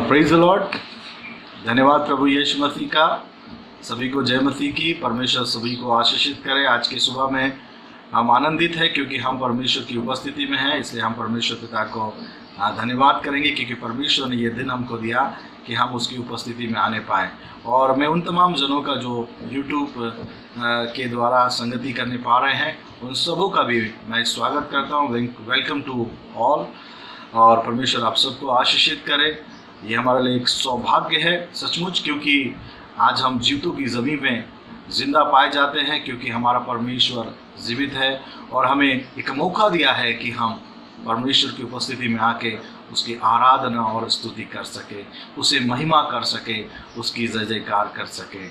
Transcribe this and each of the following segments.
Praise the Lord. धन्यवाद प्रभु यीशु मसीह का। सभी को जय मसीह की। परमेश्वर सभी को आशीषित करे। आज की सुबह में हम आनंदित हैं क्योंकि हम परमेश्वर की उपस्थिति में हैं, इसलिए हम परमेश्वर पिता को धन्यवाद करेंगे क्योंकि परमेश्वर ने ये दिन हमको दिया कि हम उसकी उपस्थिति में आने पाएँ। और मैं उन तमाम जनों का जो यूट्यूब के द्वारा संगति करने पा रहे हैं उन सबों का भी मैं स्वागत करता हूँ। Welcome to all. और परमेश्वर आप सबको आशीषित करे। ये हमारे लिए एक सौभाग्य है सचमुच, क्योंकि आज हम जीवितों की ज़मीन में जिंदा पाए जाते हैं क्योंकि हमारा परमेश्वर जीवित है और हमें एक मौका दिया है कि हम परमेश्वर की उपस्थिति में आके उसकी आराधना और स्तुति कर सके, उसे महिमा कर सके, उसकी जय जयकार कर सके।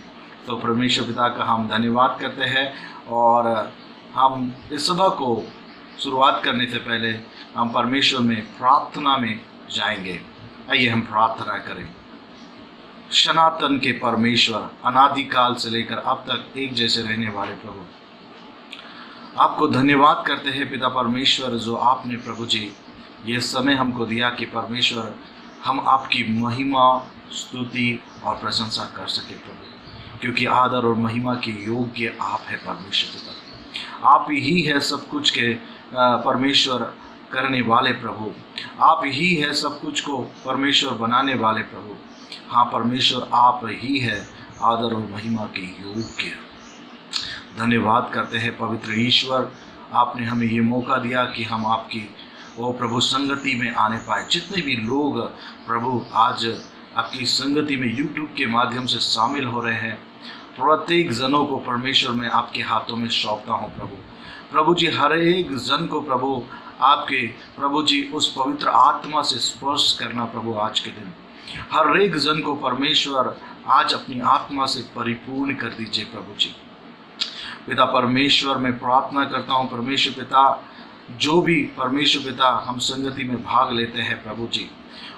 तो परमेश्वर पिता का हम धन्यवाद करते हैं। और हम इस सभा को शुरुआत करने से पहले हम परमेश्वर में प्रार्थना में जाएंगे। आइए हम प्रार्थना करें। सनातन के परमेश्वर, अनादिकाल से लेकर अब तक एक जैसे रहने वाले प्रभु, आपको धन्यवाद करते हैं पिता परमेश्वर, जो आपने प्रभु जी ये समय हमको दिया कि परमेश्वर हम आपकी महिमा, स्तुति और प्रशंसा कर सके प्रभु, क्योंकि आदर और महिमा के योग्य आप है परमेश्वर पिता। आप ही है सब कुछ के परमेश्वर करने वाले प्रभु, आप ही है सब कुछ को परमेश्वर बनाने वाले प्रभु। हाँ परमेश्वर, आप ही है आदर और महिमा के योग्य। धन्यवाद करते हैं पवित्र ईश्वर, आपने हमें ये मौका दिया कि हम आपकी वो प्रभु संगति में आने पाए। जितने भी लोग प्रभु आज आपकी संगति में यूट्यूब के माध्यम से शामिल हो रहे हैं, प्रत्येक जनों को परमेश्वर मैं आपके हाथों में सौंपता हूँ प्रभु। प्रभु जी हर एक जन को प्रभु आपके प्रभु जी उस पवित्र आत्मा से स्पर्श करना प्रभु। आज के दिन हर एक जन को परमेश्वर आज अपनी आत्मा से परिपूर्ण कर दीजिए प्रभु जी। पिता परमेश्वर मैं प्रार्थना करता हूँ परमेश्वर पिता, जो भी परमेश्वर पिता हम संगति में भाग लेते हैं प्रभु जी,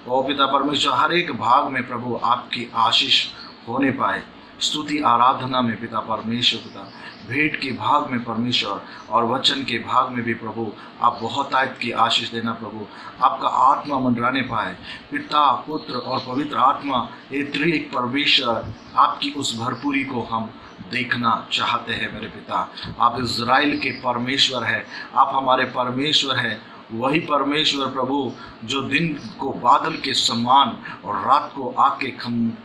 ओ पिता परमेश्वर हर एक भाग में प्रभु आपकी आशीष होने पाए। स्तुति आराधना में पिता परमेश्वर पिता, भेंट के भाग में परमेश्वर और वचन के भाग में भी प्रभु आप बहुत आयत की आशीष देना प्रभु। आपका आत्मा मंडराने पाए। पिता, पुत्र और पवित्र आत्मा ये त्रिएक परमेश्वर, आपकी उस भरपूरी को हम देखना चाहते हैं मेरे पिता। आप इज़राइल के परमेश्वर है, आप हमारे परमेश्वर है। वही परमेश्वर प्रभु जो दिन को बादल के समान और रात को आग के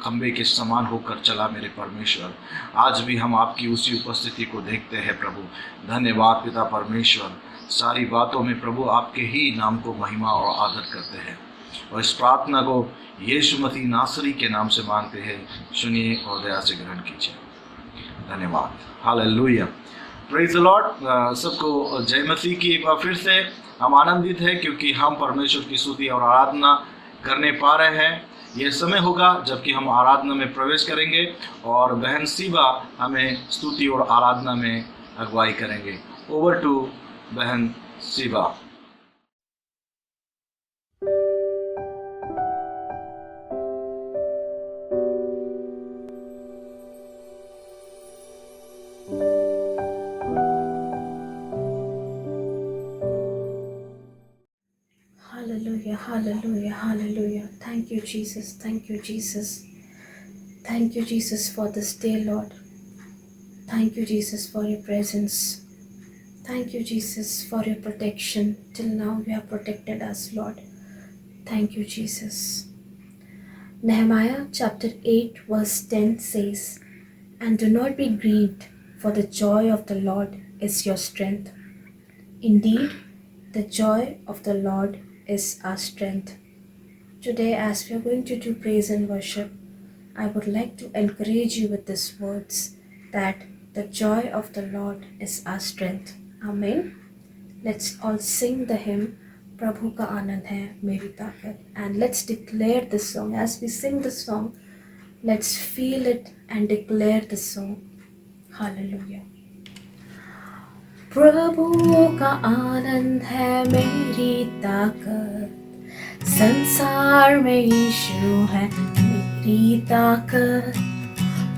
खंबे के समान होकर चला मेरे परमेश्वर, आज भी हम आपकी उसी उपस्थिति को देखते हैं प्रभु। धन्यवाद पिता परमेश्वर। सारी बातों में प्रभु आपके ही नाम को महिमा और आदर करते हैं और इस प्रार्थना को यीशु मसीह नासरी के नाम से मांगते हैं। सुनिए और दया से ग्रहण कीजिए। धन्यवाद। हालेलुया। Praise the Lord. सबको जय मसीह की। एक बार फिर से हम आनंदित हैं क्योंकि हम परमेश्वर की स्तुति और आराधना करने पा रहे हैं। यह समय होगा जबकि हम आराधना में प्रवेश करेंगे और बहन सीबा हमें स्तुति और आराधना में अगुवाई करेंगे। ओवर टू बहन सीबा। Hallelujah, hallelujah, hallelujah. Thank you, Jesus. Thank you, Jesus. Thank you, Jesus, for this day, Lord. Thank you, Jesus, for your presence. Thank you, Jesus, for your protection. Till now, you have protected us, Lord. Thank you, Jesus. Nehemiah chapter 8, verse 10 says, "And do not be grieved, for the joy of the Lord is your strength." Indeed, the joy of the Lord is our strength. Today, as we are going to do praise and worship, I would like to encourage you with these words that the joy of the Lord is our strength. Amen. Let's all sing the hymn, Prabhu ka aanand hai meri taakat, and let's declare this song. As we sing the song, let's feel it and declare the song. Hallelujah. प्रभु का आनंद है मेरी ताकत, संसार में यीशु है मेरी ताकत।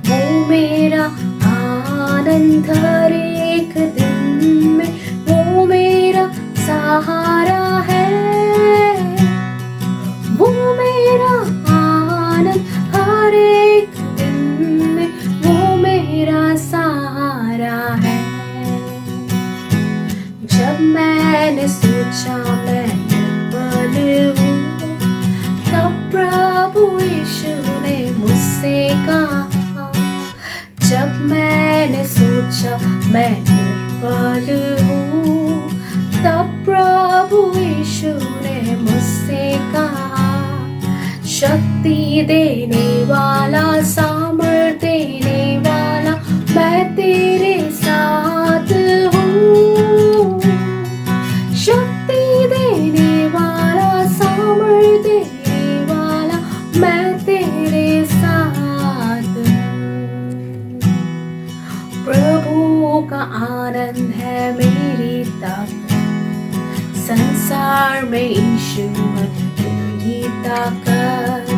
वो मेरा आनंद हर एक दिन में, वो मेरा सहारा है। वो मेरा मैंने सोचा मैं निर्बल हूँ, तब प्रभु यीशु ने मुझसे कहा। जब मैंने सोचा मैं निर्बल हूँ, तब प्रभु यीशु ने मुझसे कहा। शक्ति देने वाला, सामर्थ देने वाला, मैं तेरे साथ हूँ। शक्ति देने वाला, सामर्थ देने वाला, मैं तेरे साथ हूँ। प्रभु का आनंद है मेरी ताकत, संसार में यीशु है मेरी ताकत।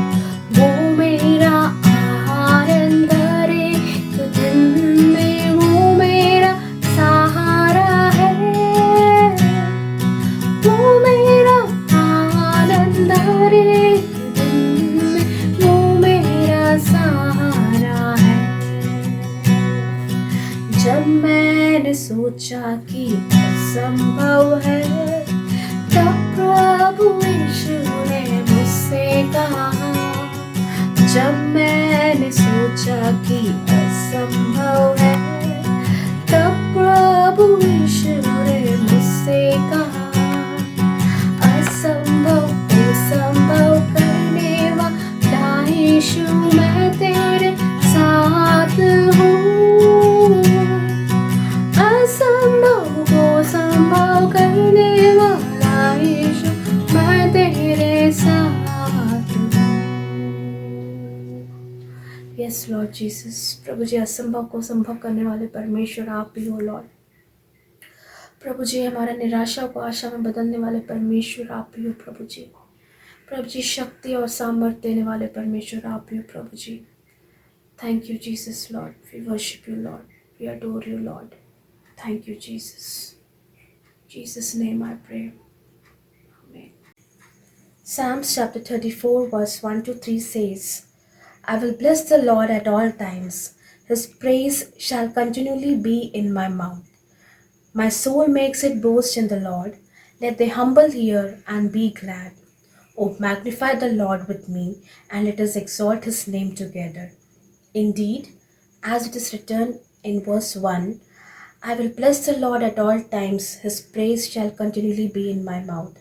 वो मेरा आनंद हर एक दिन में, वो मेरा सहारा है। वो मेरा आनंद हर एक दिन में, वो मेरा सहारा है। जब मैंने सोचा कि असंभव है, तब प्रभु यीशु ने मुझसे कहा। जब मैंने सोचा कि असंभव है, तब प्रभु यीशु ने मुझसे कहा। असंभव को संभव करने वाला यीशु, मैं तेरे साथ हूँ। असंभव को संभव करने वाला यीशु, मैं तेरे साथ हूँ। यस लॉर्ड जीसस, प्रभु जी असंभव को संभव करने वाले परमेश्वर आप ही हो लॉर्ड। प्रभु जी हमारा निराशा को आशा में बदलने वाले परमेश्वर आप ही हो प्रभु जी। प्रभु जी शक्ति और सामर्थ्य देने वाले परमेश्वर आप ही हो प्रभु जी। Thank you Jesus Lord, we worship you Lord, we adore you Lord. Thank you Jesus, Jesus' name I pray. Amen. Psalms chapter 34 verse 1-3 says, I will bless the Lord at all times. His praise shall continually be in my mouth. My soul makes it boast in the Lord. Let the humble hear and be glad. Oh, magnify the Lord with me, and let us exalt his name together. Indeed, as it is written in verse 1, I will bless the Lord at all times. His praise shall continually be in my mouth.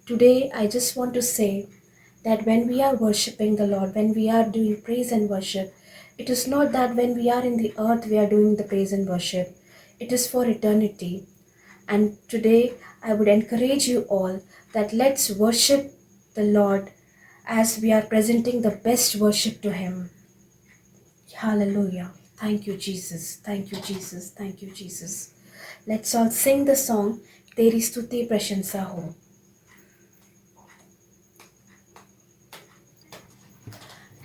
Today, I just want to say that when we are worshipping the Lord, when we are doing praise and worship, it is not that when we are in the earth, we are doing the praise and worship. It is for eternity. And today, I would encourage you all that let's worship the Lord as we are presenting the best worship to Him. Hallelujah. Thank you, Jesus. Thank you, Jesus. Thank you, Jesus. Let's all sing the song, Teri Stuti Prashansa Ho.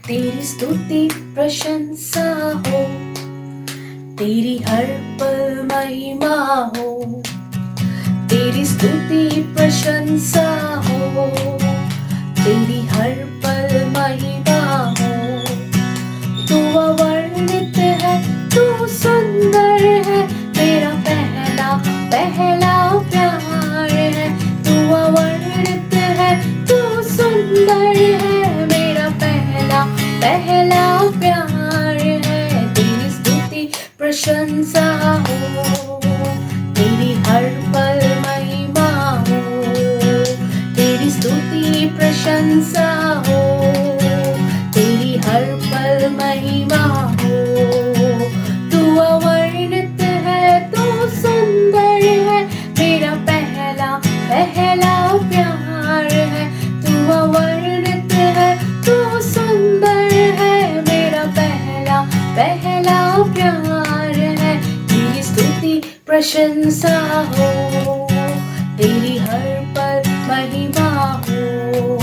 तेरी स्तुति प्रशंसा हो, तेरी हर पल महिमा हो। तेरी स्तुति प्रशंसा हो, तेरी हर पल महिमा हो। तू अवर्णित है, तू सुंदर है, मेरा पहला पहला प्यार है। तू अवर्णित है, तू सुंदर है, मेरा पहला पहला प्यार है। तेरी स्तुति प्रशंसा हो, तेरी हर पल महिमा हो। तेरी स्तुति प्रशंसा हो, तेरी हर पल महिमा हो। तू अवर्णित है, तू सुंदर है, मेरा पहला पहला प्यार है। तू अवर्णित है, तू सुंदर है, मेरा पहला पहला प्यार है। तेरी स्तुति प्रशंसा हो, तेरी हर पल महिमा हो।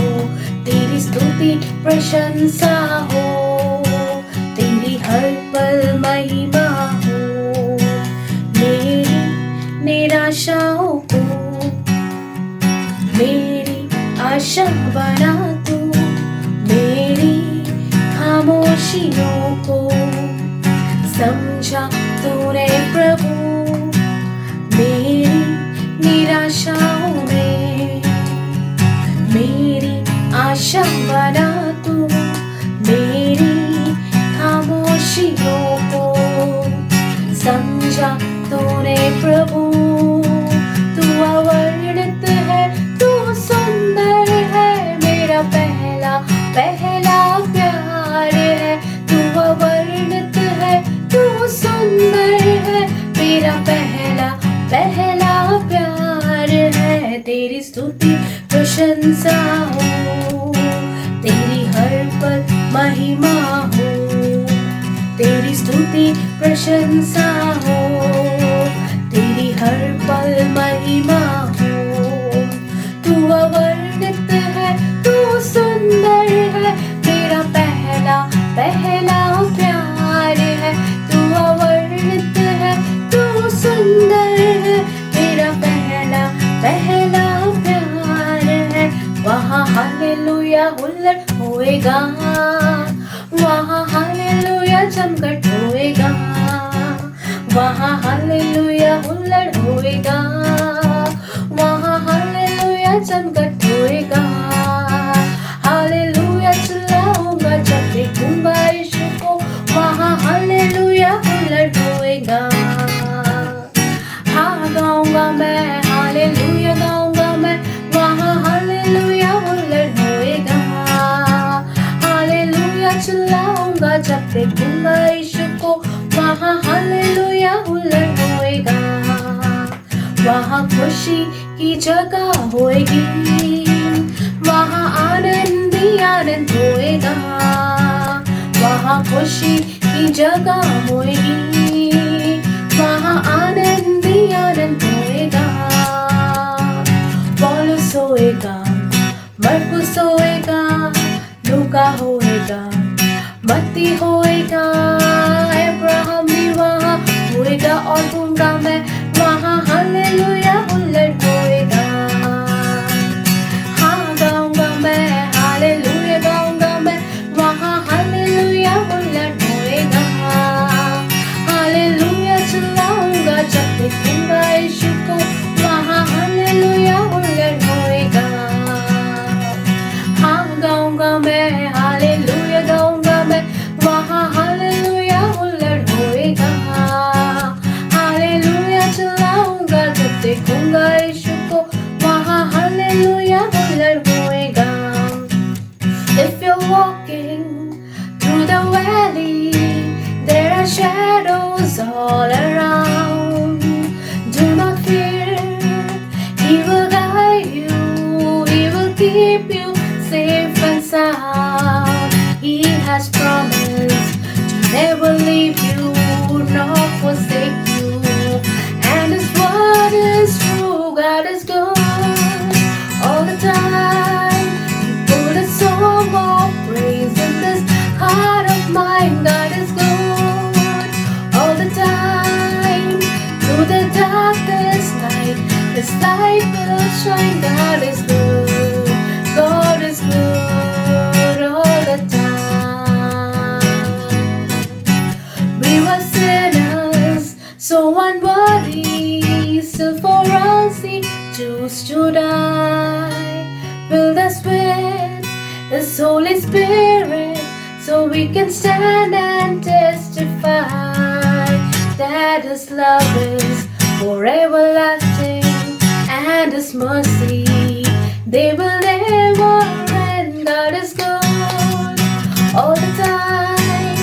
तेरी स्तुति प्रशंसा हो, तेरी हर पल महिमा हो। मेरी निराशाओं को मेरी आशा बना तू, मेरी खामोशियों को समझा तूने प्रभु। मेरी निराशा भाषा बना तू मेरी खामोशियों को। समझा तूने प्रभु, तू अवर्णित है, तू सुंदर है, मेरा पहला पहला प्यार है। तू अवर्णित है, तू सुंदर है, मेरा पहला पहला प्यार है। तेरी स्तुति प्रशंसा हो, तेरी हर पल महिमा हो। तेरी स्तुति प्रशंसा हो, तेरी हर पल महिमा हो। तू अवर्णित है, तू सुंदर है, मेरा पहला पहला प्यार है। तू अवर्णित है, तू सुंदर है, मेरा पहला पहला प्यार है। वहाँ हालेलुया हुल्लड़ होएगा, वहाँ हालेलुया चमकट होएगा, वहाँ हालेलुया हुल्लड़ होएगा, वहाँ हालेलुया चमकट होएगा। हालेलुया चिल्लाऊंगा जब देखूंगा यीशु को, वहाँ हालेलुया हुल्लड़ होएगा। हाँ गाऊंगा मैं, हालेलुया गाऊंगा मैं, वहाँ हालेलुया हुल्लड़ होएगा। हालेलुया चिल्लाऊंगा जब देखूंगा यीशु को, वहाँ हालेलुया हुल्लड़ होएगा। वहाँ खुशी की जगह होएगी, वहाँ आनंद ही आनंद होएगा। वहाँ खुशी की जगह होएगी, वहाँ आनंद ही आनंद होएगा। पौलुस होएगा, मरकुस होएगा, लूका होएगा, मत्ती होएगा, अब्राहम भी वहाँ होएगा। और दूंगा मैं वहाँ हालेलुया हुल्लड़ होएगा। हाँ गाऊंगा मैं, हालेलुया गाऊंगा मैं, वहाँ हालेलुया हुल्लड़ होएगा। हालेलुया चिल्लाऊंगा जब देखूंगा यीशु को, वहाँ हालेलुया हुल्लड़ होएगा। हाँ गाऊंगा मैं, हालेलुया गाऊंगा मैं, वहाँ हालेलुया हुल्लड़ होएगा। हालेलुया चिल्लाऊंगा जब देखूंगा यीशु को, वहाँ हालेलुया हुल्लड़ होएगा। If you're walking through the valley, there are shadows all around. Do not fear, He will guide you, He will keep you safe and sound. He has promised to never leave you nor forsake you, and His word is true. God is good all the time. He put a song of praise in this heart of mine. God is good all the time. Through the darkest night, His light will shine. God is good, God is good all the time. We were sinners, so unworthy, still for us He chose to die. Fill us with His Holy Spirit, so we can stand and testify that His love is forever lasting, and His mercy, they will never end. God is good all the time.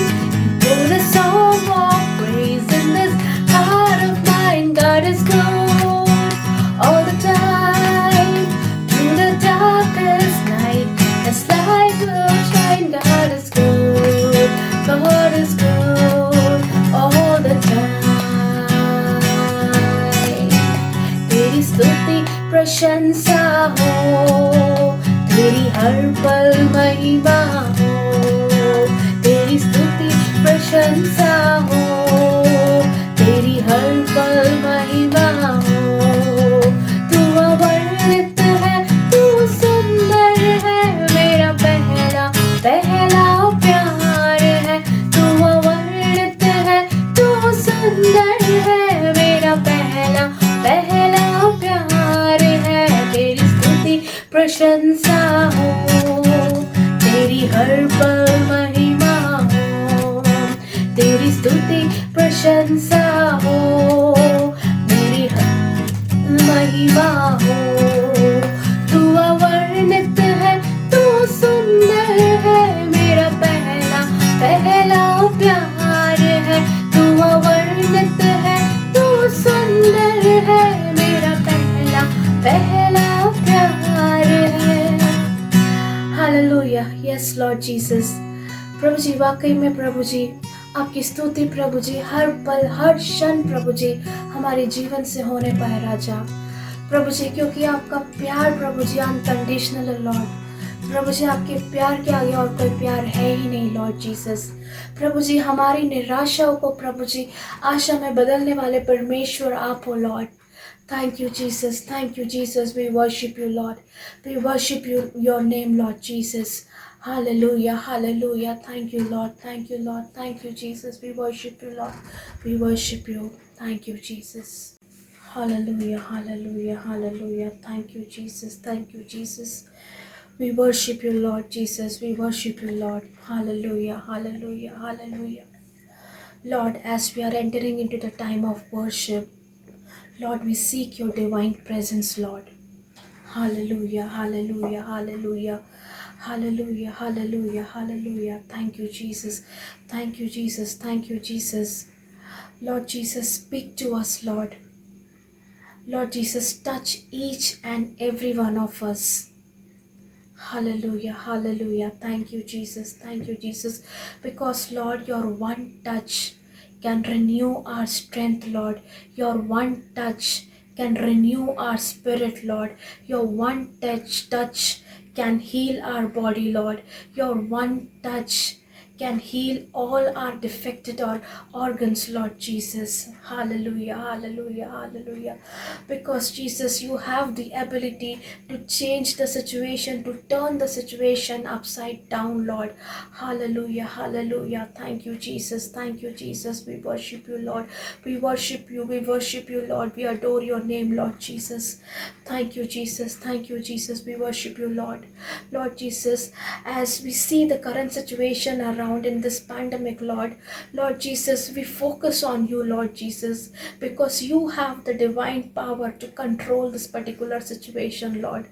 Put a song of praise in this heart of mine. God is good all the time. Through the darkest night, His light will shine. God is good, God is good all the time. तेरी स्तुति प्रशंसा हो, तेरी हर पल महिमा हो। तेरी स्तुति प्रशंसा हो, तेरी हर पल महिमा हो। तू अवर्णित है, तू सुंदर है, मेरा पहला पहला प्यार है। तू अवर्णित है, तू सुंदर है, मेरा पहला पहला प्यार है। तेरी स्तुति प्रशंसा हो, तेरी हर पल महिमा हो, तेरी स्तुति प्रशंसा हो, मेरी महिमा हो। तू अवर्णित है, तू सुंदर है, मेरा पहला प्यार है। तू अवर्णित है, तू सुंदर है, मेरा पहला प्यार है। Hallelujah, yes Lord Jesus. प्रभु जी, वाकई में प्रभु जी आपकी स्तुति प्रभु जी हर पल हर क्षण प्रभु जी हमारे जीवन से होने पाए राजा प्रभु जी, क्योंकि आपका प्यार प्रभु जी अनकंडीशनल है लॉर्ड। प्रभु जी, आपके प्यार के आगे और कोई प्यार है ही नहीं लॉर्ड जीसस। प्रभु जी, हमारी निराशाओं को प्रभु जी आशा में बदलने वाले परमेश्वर आप हो Lord. Thank you, Jesus. Thank you, Jesus. We worship you, Lord. We worship you, your name, Lord Jesus. Hallelujah, hallelujah. Thank you, Lord. Thank you, Lord. Thank you, Jesus. We worship you, Lord. We worship you. Thank you, Jesus. Hallelujah, hallelujah, hallelujah. Thank you, Jesus. Thank you, Jesus. We worship you, Lord Jesus. We worship you, Lord. Hallelujah, hallelujah, hallelujah. Lord, as we are entering into the time of worship, Lord, we seek your divine presence, Lord. Hallelujah, hallelujah, hallelujah, hallelujah, hallelujah, hallelujah. Thank you, Jesus. Thank you, Jesus. Thank you, Jesus. Lord Jesus, speak to us, Lord. Lord Jesus, touch each and every one of us. Hallelujah, hallelujah. Thank you, Jesus. Thank you, Jesus. Because, Lord, your one touch can renew our strength, Lord. Your one touch can renew our spirit, Lord. Your one touch can heal our body, Lord. Your one touch can heal all our defected organs, Lord Jesus. Hallelujah, hallelujah, hallelujah. Because Jesus, you have the ability to change the situation, to turn the situation upside down, Lord. Hallelujah, hallelujah. Thank you, Jesus. Thank you, Jesus. We worship you, Lord. We worship you. We worship you, Lord. We adore your name, Lord Jesus. Thank you, Jesus. Thank you, Jesus. We worship you, Lord. Lord Jesus, as we see the current situation around in this pandemic, Lord Jesus, we focus on you, Lord Jesus, because you have the divine power to control this particular situation, Lord.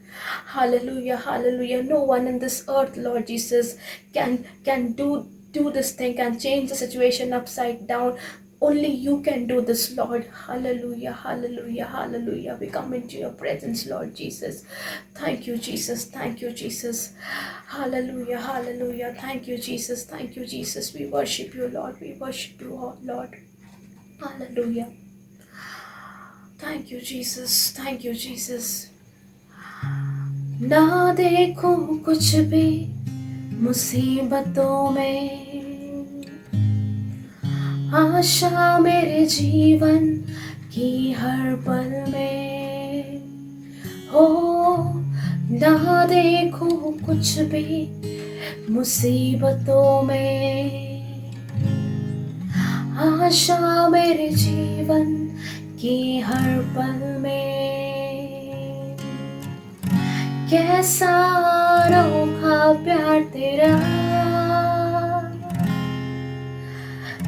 Hallelujah, hallelujah. No one in this earth, Lord Jesus, can do this thing, can change the situation upside down. Only you can do this, Lord. Hallelujah, hallelujah, hallelujah. We come into your presence, Lord Jesus. Thank you, Jesus. Thank you, Jesus. Hallelujah, hallelujah. Thank you, Jesus. Thank you, Jesus. We worship you, Lord. We worship you, Lord. Hallelujah. Thank you, Jesus. Thank you, Jesus. ना देखूं कुछ भी मुसीबतों में, आशा मेरे जीवन की हर पल में हो। ना देखूं कुछ भी मुसीबतों में, आशा मेरे जीवन की हर पल में। कैसा अनोखा प्यार तेरा,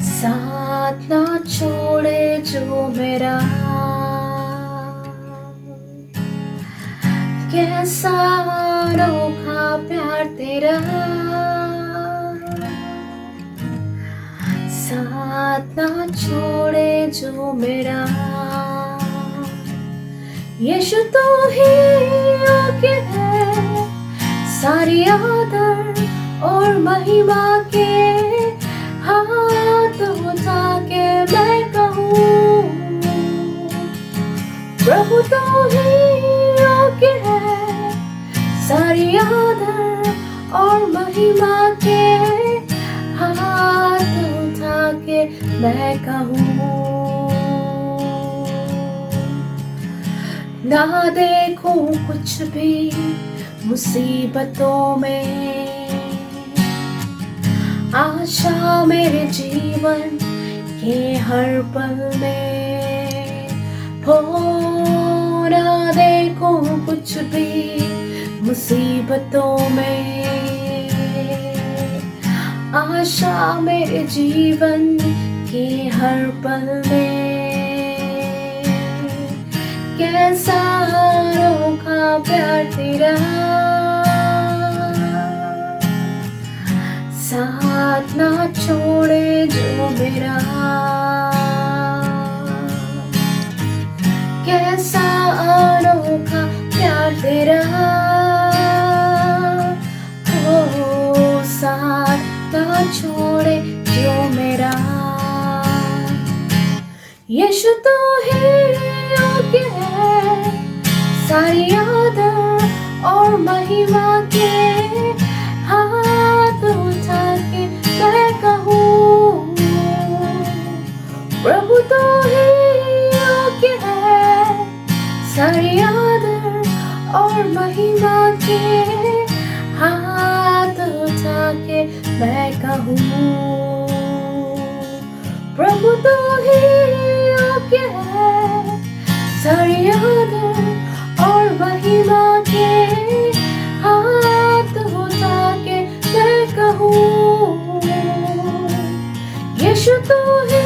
साथ ना छोड़े जो मेरा। कैसा अनोखा प्यार तेरा, साथ ना छोड़े जो मेरा। यीशु तो ही योग्य है सारी आदर और महिमा के। हाथ उठा के मैं कहूँ, प्रभु तो ही योग्य है सारी आदर और महिमा के। हाथ उठा के मैं कहूँ, ना देखूं कुछ भी मुसीबतों में, आशा मेरे जीवन के हर पल में हो। ना देखूं कुछ भी मुसीबतों में, आशा मेरे जीवन के हर पल में, कैसा अनोखा प्यार तेरा, साथ ना छोड़े जो मेरा, कैसा अनोखा प्यार तेरा, ओ साथ ना छोड़े जो मेरा। यीशु तो ही योग्य है सारी आदर और महिमा के, हाथ उठा के मैं कहूँ प्रभु तो ही योग्य है सारी आदर और महिमा के, हाथ उठा के मैं कहूँ प्रभु तो ही योग्य है सारी आदर और महिमा के, हाथ उठा के मैं कहूँ यीशु तो ही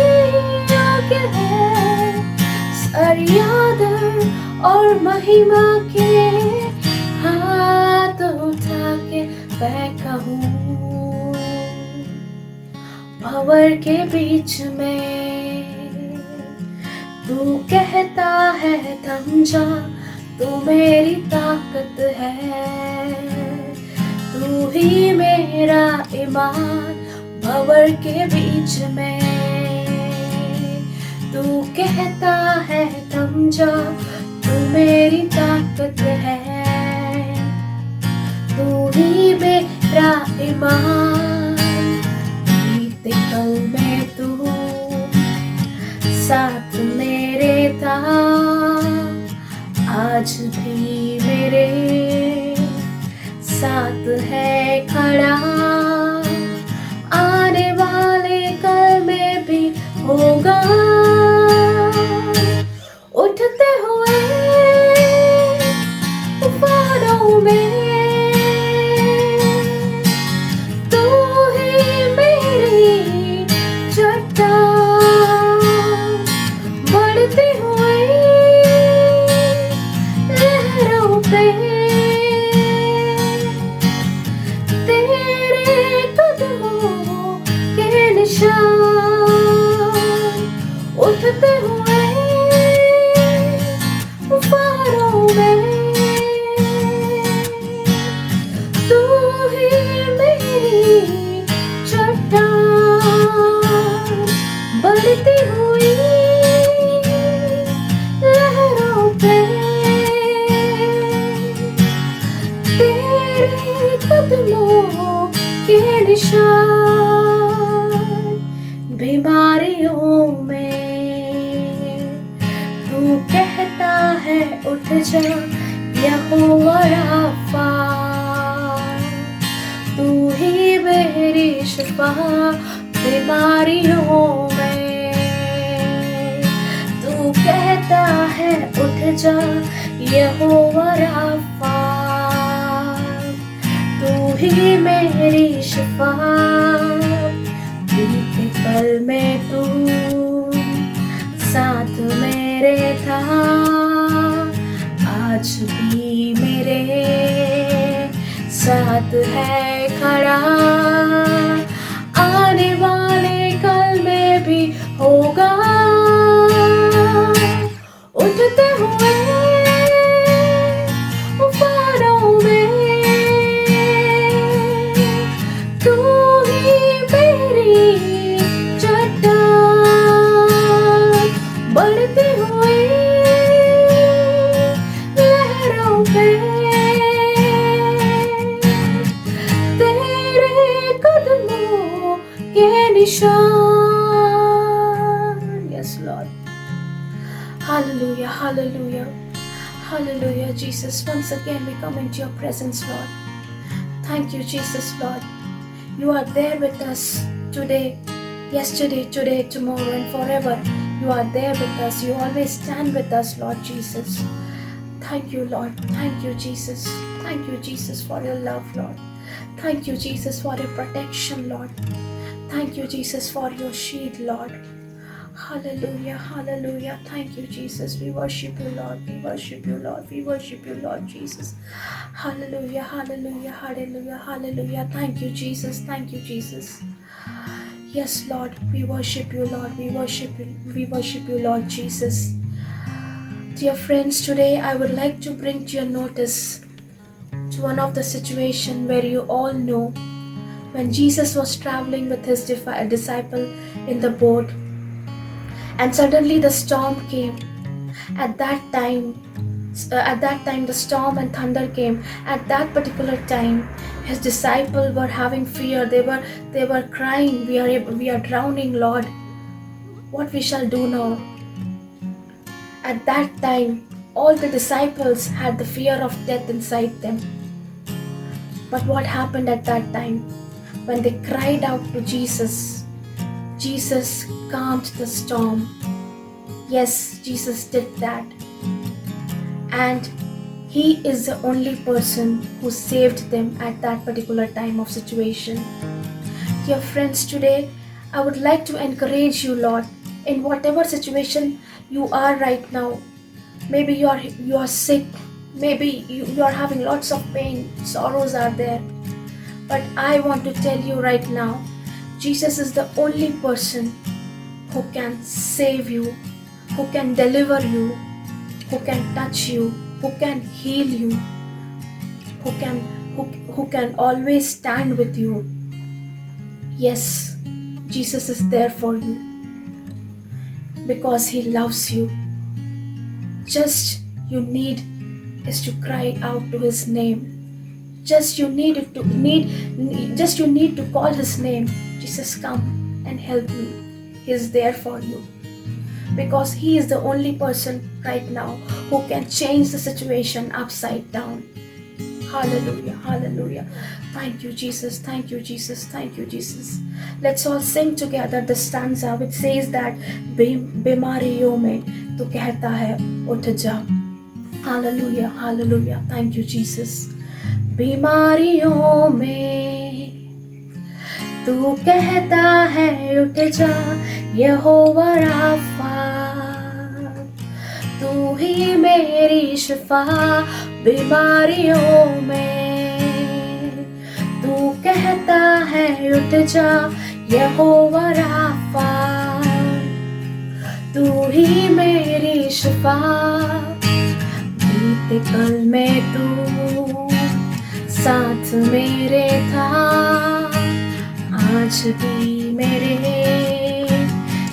योग्य है सारी आदर और महिमा के, हाथ उठा के मैं कहूँ। भंवर के बीच में तू कहता है थम जा, तू मेरी ताकत है, तू ही मेरा ईमान। भंवर के बीच में तू कहता है थम जा, तू मेरी ताकत है, तू ही मेरा ईमान। बीते कल में तू साथ मेरे था, आज भी मेरे साथ है खड़ा, आने वाले कल में भी होगा। उठते हुए तूफानों में तू ही मेरी चट्टान, बढ़ती हुई लहरों पे तेरे कदमों के निशान। उठते हुए तूफानों में तू ही मेरी चट्टान, बढ़ती हुई लहरों पे तेरे कदमों के निशान। बीमारियों में तू कहता है उठ जा, यहोवा राफा, तू ही मेरी शिफा। बीमारियों में तू कहता है उठ जा, यहोवा राफा, तू ही मेरी शिफा। बीते पल में तू साथ मेरे था, आज भी मेरे साथ है खड़ा, आने वाले कल में भी होगा। उठते हुए तूफानों में तू ही मेरी चट्टान, बढ़ती हुई लहरों पे तेरे कदमों के निशान। Yes, Lord. Hallelujah, hallelujah, hallelujah, Jesus. Once again we come into your presence, Lord. Thank you, Jesus, Lord. You are there with us today, yesterday, today, tomorrow, and forever. You are there with us. You always stand with us, Lord Jesus. Thank you, Lord. Thank you, Jesus. Thank you, Jesus, for your love, Lord. Thank you, Jesus, for your protection, Lord. Thank you, Jesus, for your shield, Lord. Hallelujah, hallelujah. Thank you, Jesus. We worship you, Lord. We worship you, Lord. We worship you, Lord Jesus. Hallelujah, hallelujah, hallelujah, hallelujah. Thank you, Jesus. Thank you, Jesus. Yes, Lord. We worship you, Lord. We worship you. We worship you, Lord Jesus. Dear friends, today I would like to bring to your notice to one of the situation where you all know when Jesus was traveling with his disciple in the boat, and suddenly the storm came. At that time the storm and thunder came. At that particular time his disciples were having fear. They were crying, we are drowning, Lord. What we shall do now? At that time all the disciples had the fear of death inside them. But what happened at that time? When they cried out to Jesus, Jesus calmed the storm. Yes, Jesus did that. And He is the only person who saved them at that particular time of situation. Dear friends, today I would like to encourage you, Lord, in whatever situation you are right now. Maybe you are sick, maybe you are having lots of pain, sorrows are there. But I want to tell you right now, Jesus is the only person who can save you, who can deliver you, who can touch you, who can heal you, who can always stand with you. Yes, Jesus is there for you because He loves you. Just you need is to cry out to His name. Just you need to call His name. Jesus, come and help me. He is there for you. Because He is the only person right now who can change the situation upside down. Hallelujah, hallelujah. Thank you, Jesus, thank you, Jesus, thank you, Jesus. Let's all sing together the stanza which says that बीमारियों में तू कहता है उठ जा. Hallelujah, hallelujah. Thank you, Jesus. बीमारियों में तू कहता है उठ जा, यहोवा राफा, तू ही मेरी शिफा. बीमारियों में तू कहता है उठ जा, यहोवा राफा, तू ही मेरी शिफा. बीते कल में तू साथ मेरे था, आज भी मेरे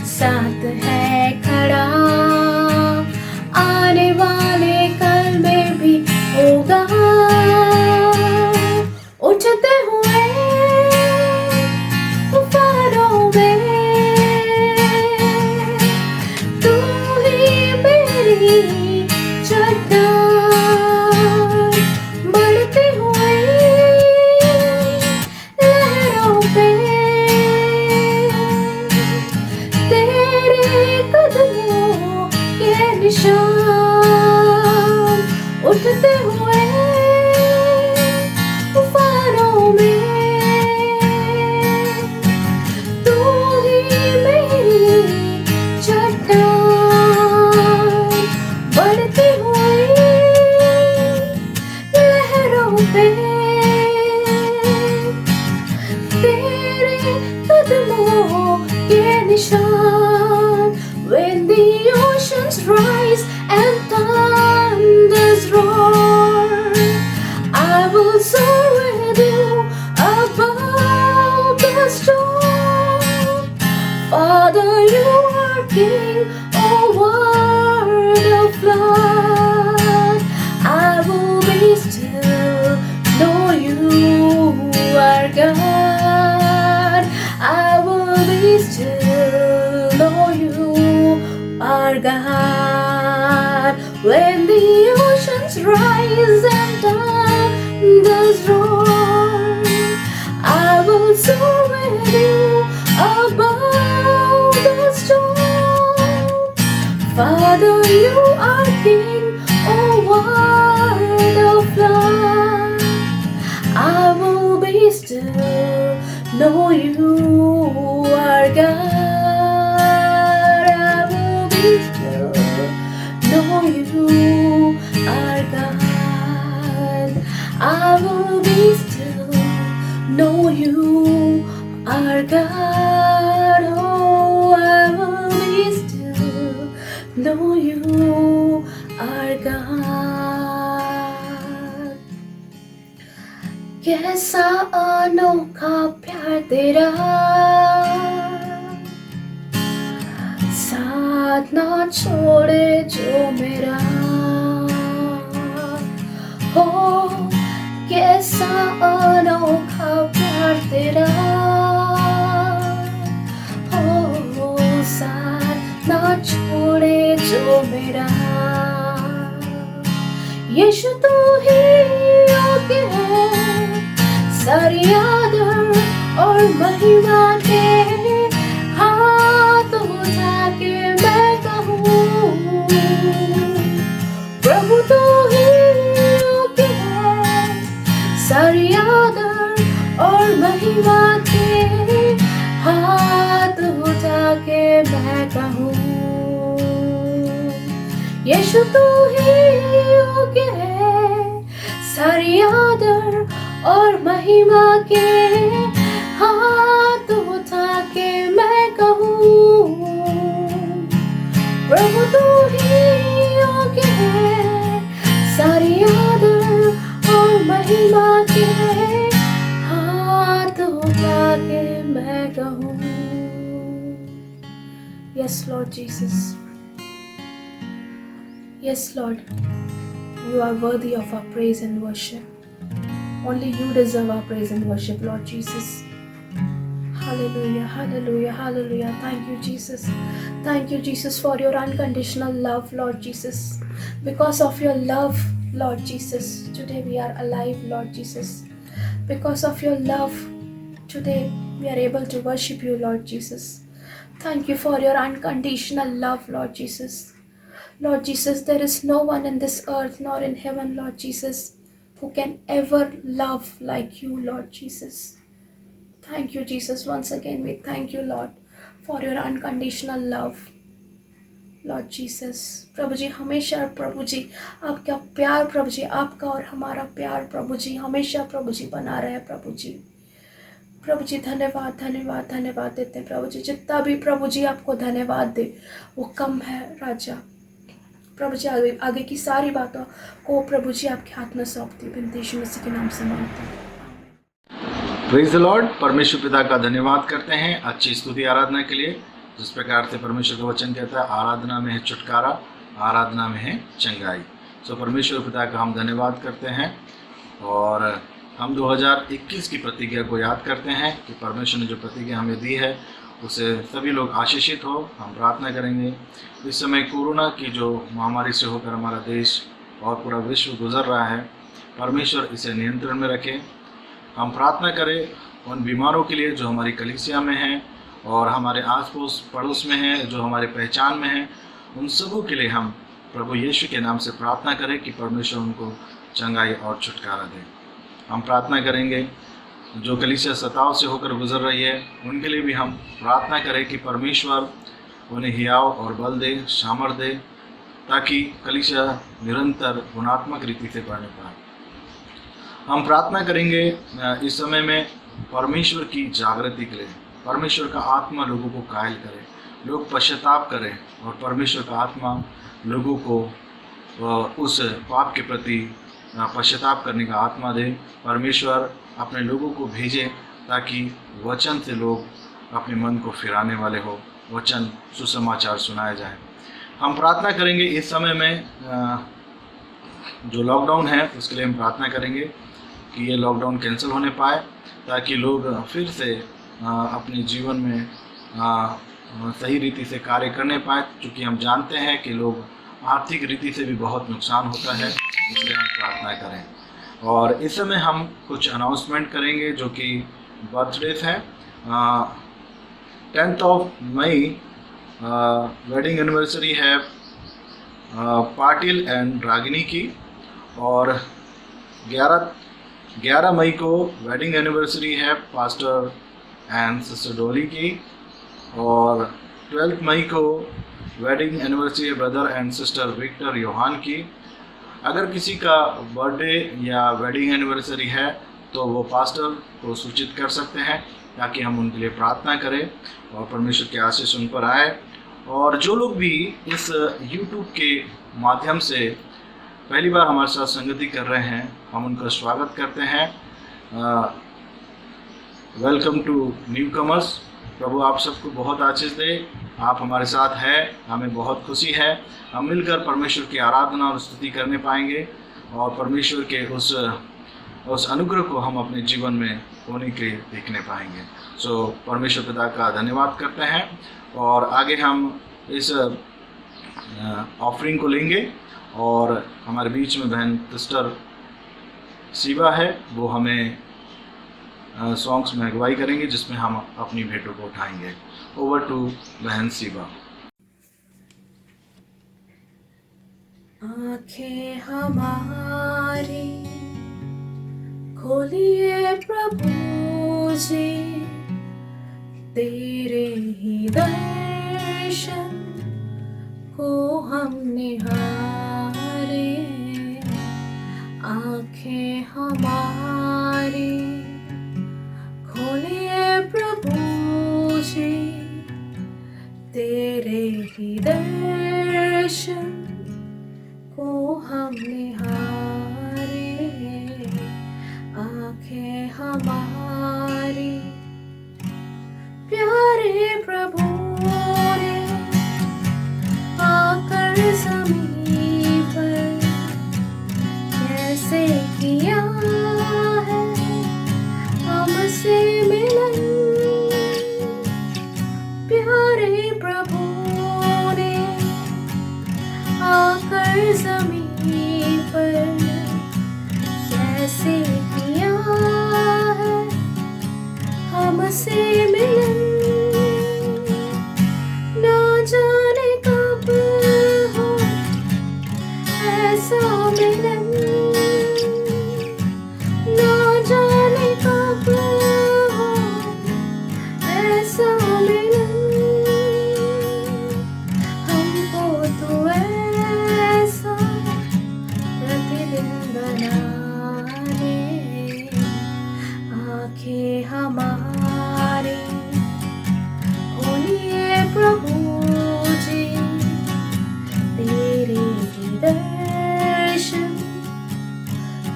साथ है खड़ा. आने वाले कल में भी होगा. उठते हुए तूफानों में तू ही मेरी चट्टान. बढ़ते हुए लहरों पे तेरे कदमों के निशान. उठते हुए तूफानों में तू ही मेरी चट्टान. बढ़ते हुए लहरों पे तेरे कदमों के निशान. When the oceans rise and thunders roar, I will soar with you above the storm. Father, you are King over the flood. I will be still, know you are God. I will be still, know you are God. When the oceans rise and thunders roar, I will soar with you above the storm. Father, you are King over the flood. I will be still, know you I will be still, know you are God. Oh, I will be still, know you are God. कैसा अनोखा प्यार तेरा, साथ ना छोड़े जो मेरा हो। कैसा अनोखा प्यार तेरा हो, साथ ना छोड़े जो मेरा। यीशु तू ही योग्य है सारी आदर और महिमा के। हाथ उठा के मैं कहूँ, प्रभु तू ही योग्य है सारी आदर और महिमा के। हाथ उठा के मैं कहूँ, यीशु तू ही योग्य है सारी आदर और महिमा के। हाथ उठा के मैं कहूँ, प्रभु तू ही योग्य है सारी आदर और महिमा के। हाथ उठा के मैं कहूँ। Yes, Lord Jesus. Yes, Lord. You are worthy of our praise and worship. Only you deserve our praise and worship, Lord Jesus. Hallelujah, hallelujah, hallelujah. Thank you, Jesus. Thank you, Jesus, for your unconditional love, Lord Jesus. Because of your love, Lord Jesus, today we are alive, Lord Jesus. Because of your love, today we are able to worship you, Lord Jesus. Thank you for your unconditional love, Lord Jesus. Lord Jesus, there is no one in this earth nor in heaven, Lord Jesus, who can ever love like you, Lord Jesus. Thank you, Jesus. Once again, we thank you, Lord, for your unconditional love, Lord Jesus. प्रभु जी हमेशा, प्रभु जी आपका प्यार, प्रभु जी आपका और हमारा प्यार, प्रभु जी हमेशा प्रभु जी बना रहे, प्रभु जी। प्रभु जी धन्यवाद धन्यवाद धन्यवाद देते हैं प्रभु जी। जितना भी प्रभु जी आपको धन्यवाद दे वो कम है राजा। प्रभु जी आगे की सारी बातों को प्रभु जी आपके हाथ में सौंपती हूँ, बिनती यीशु मसीह के नाम से मांगती हूँ। Praise the Lord. परमेश्वर पिता का धन्यवाद करते हैं अच्छी स्तुति आराधना के लिए। जिस प्रकार से परमेश्वर का वचन कहता है, आराधना में है छुटकारा, आराधना में है चंगाई। सो परमेश्वर पिता का हम धन्यवाद करते हैं और हम 2021 की प्रतिज्ञा को याद करते हैं कि परमेश्वर ने जो प्रतिज्ञा हमें दी है उसे सभी लोग आशीषित हो। हम प्रार्थना करेंगे। इस समय कोरोना की जो महामारी से होकर हमारा देश और पूरा विश्व गुजर रहा है, परमेश्वर इसे नियंत्रण में रखे। हम प्रार्थना करें उन बीमारों के लिए जो हमारी कलीसिया में हैं और हमारे आस पड़ोस में हैं, जो हमारे पहचान में हैं, उन सबों के लिए हम प्रभु यीशु के नाम से प्रार्थना करें कि परमेश्वर उनको चंगाई और छुटकारा दे। हम प्रार्थना करेंगे जो कलीसिया सताव से होकर गुजर रही है, उनके लिए भी हम प्रार्थना करें कि परमेश्वर उन्हें हियाव और बल दे, सामर्थ दे, ताकि कलीसिया निरंतर गुणात्मक रीति से बढ़ने पाए। हम प्रार्थना करेंगे इस समय में परमेश्वर की जागृति के लिए। परमेश्वर का आत्मा लोगों को कायल करे, लोग पश्चाताप करें और परमेश्वर का आत्मा लोगों को उस पाप के प्रति पश्चाताप करने का आत्मा दे। परमेश्वर अपने लोगों को भेजे ताकि वचन से लोग अपने मन को फिराने वाले हो, वचन सुसमाचार सुनाया जाए। हम प्रार्थना करेंगे इस समय में जो लॉकडाउन है उसके लिए हम प्रार्थना करेंगे कि ये लॉकडाउन कैंसिल होने पाए, ताकि लोग फिर से अपने जीवन में सही रीति से कार्य करने पाए। क्योंकि हम जानते हैं कि लोग आर्थिक रीति से भी बहुत नुकसान होता है, इसलिए हम प्रार्थना करें। और इस समय हम कुछ अनाउंसमेंट करेंगे जो कि बर्थडेज हैं। 10 मई वेडिंग एनिवर्सरी है पाटिल एंड रागिनी की, और 11 मई को वेडिंग एनिवर्सरी है पास्टर एंड सिस्टर डोली की, और 12 मई को वेडिंग एनिवर्सरी है brother and sister Victor Yohan की, अगर किसी का बर्थडे या वेडिंग एनिवर्सरी है तो वो पास्टर को सूचित कर सकते हैं ताकि हम उनके लिए प्रार्थना करें और परमेश्वर के आशीष उन पर आए। और जो लोग भी इस YouTube के माध्यम से पहली बार हमारे साथ संगति कर रहे हैं, हम उनका स्वागत करते हैं। Welcome to newcomers. प्रभु आप सबको बहुत आशीष दे। आप हमारे साथ हैं, हमें बहुत खुशी है। हम मिलकर परमेश्वर की आराधना और स्तुति करने पाएंगे और परमेश्वर के उस अनुग्रह को हम अपने जीवन में होने के देखने पाएंगे। सो परमेश्वर पिता का धन्यवाद करते हैं और आगे हम इस ऑफरिंग को लेंगे और हमारे बीच में बहन सिस्टर शिवा है, वो हमें सॉन्ग्स में अगुवाई करेंगे जिसमें हम अपनी भेंटों को उठाएंगे। ओवर टू बहन शिवा। आंखें हमारी खोलिए प्रभु जी, तेरे ही दर्शन को हम निहारे। आंखें हमारी खोलिए प्रभु जी, तेरे ही दर्शन को हम निहारे। आंखें हमारी प्यारे प्रभु ने आकर ज़मीन पर कैसे किया है हमसे मिलन। प्यारे प्रभु ने आकर ज़मीन पर कैसे किया है हमसे मिलन। ना जाने कब हो ऐसा मिलन, ना जाने कब हो ऐसा मिलन। हमको तो ऐसा प्रतिदिन बना दे। आंखें हमारी खोलिए प्रभु जी, तेरे ही दर्शन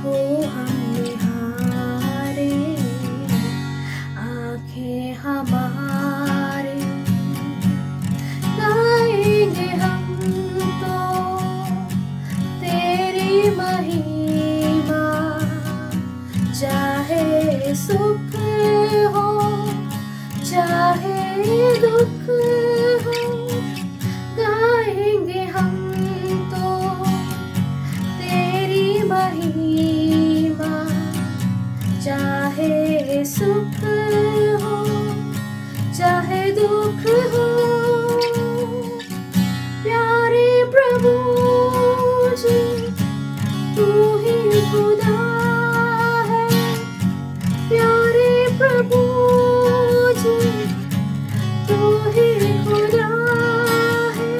को हम निहारे। आंखें हमारी गाएंगे हम तो तेरी महिमा, चाहे सुख हो चाहे दुख हो। गाएंगे हम तो तेरी महिमा, चाहे सुख हो चाहे दुख हो। प्यारे प्रभु जी तू ही खुदा है। प्यारे प्रभु जी तू ही खुदा है।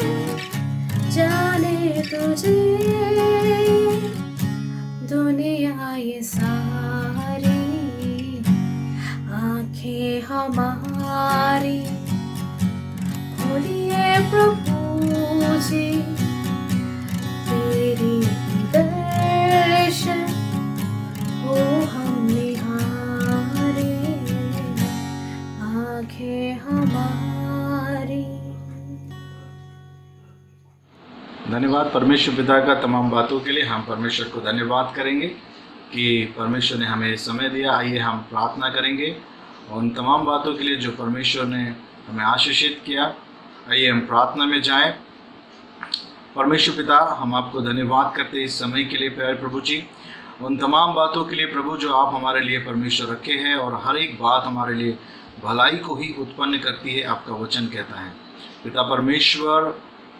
जाने तुझे दुनिया ये सारी। आंखें हमारी खोलिए प्रभु जी, तेरी दर्शन को हम निहारे। आंखें हमारी। धन्यवाद परमेश्वर पिता का तमाम बातों के लिए। हम परमेश्वर को धन्यवाद करेंगे कि परमेश्वर ने हमें समय दिया। आइए हम प्रार्थना करेंगे और उन तमाम बातों के लिए जो परमेश्वर ने हमें आशीषित किया। आइए हम प्रार्थना में जाएं। परमेश्वर पिता, हम आपको धन्यवाद करते हैं इस समय के लिए प्यारे प्रभु जी, उन तमाम बातों के लिए प्रभु जो आप हमारे लिए परमेश्वर रखे हैं और हर एक बात हमारे लिए भलाई को ही उत्पन्न करती है, आपका वचन कहता है। पिता परमेश्वर,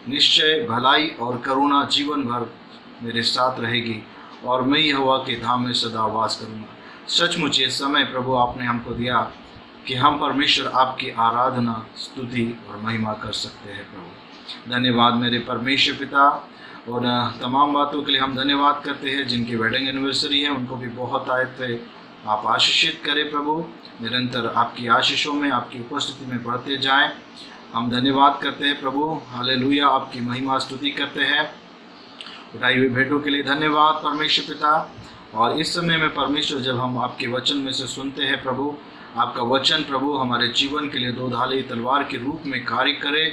निश्चय भलाई और करुणा जीवन भर मेरे साथ रहेगी और मैं यहोवा के धाम में सदा वास करूँगा। सचमुच ये समय प्रभु आपने हमको दिया कि हम परमेश्वर आपकी आराधना, स्तुति और महिमा कर सकते हैं। प्रभु धन्यवाद मेरे परमेश्वर पिता। और तमाम बातों के लिए हम धन्यवाद करते हैं। जिनकी वेडिंग एनिवर्सरी है उनको भी बहुत आयत से आप आशीषित करें प्रभु। निरंतर आपकी आशीषों में, आपकी उपस्थिति में बढ़ते जाएं। हम धन्यवाद करते हैं प्रभु। हालेलुया, आपकी महिमा स्तुति करते हैं। उठाई हुई भेंटों के लिए धन्यवाद परमेश्वर पिता। और इस समय में परमेश्वर, जब हम आपके वचन में से सुनते हैं प्रभु, आपका वचन प्रभु हमारे जीवन के लिए दो धारी तलवार के रूप में कार्य करे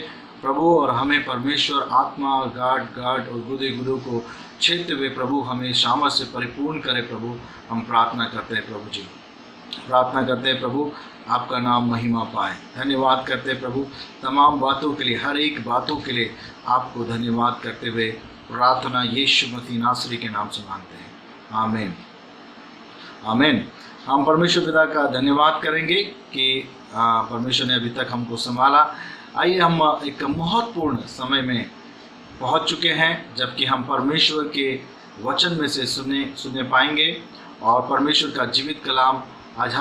प्रभु, और हमें परमेश्वर आत्मा, गाढ़ और गुदे गुदों को छेदते हुए प्रभु हमें सामर्थ से परिपूर्ण करे प्रभु। हम प्रार्थना करते हैं प्रभु जी, प्रार्थना करते हैं प्रभु आपका नाम महिमा पाए। धन्यवाद करते हैं प्रभु तमाम बातों के लिए, हर एक बातों के लिए आपको धन्यवाद करते हुए प्रार्थना यीशु मसीह नासरी के नाम से मांगते हैं, आमीन आमीन। हम परमेश्वर पिता का धन्यवाद करेंगे कि परमेश्वर ने अभी तक हमको संभाला। आइए, हम एक महत्वपूर्ण समय में पहुंच चुके हैं जबकि हम परमेश्वर के वचन में से सुनने पाएंगे और परमेश्वर का जीवित कलाम आज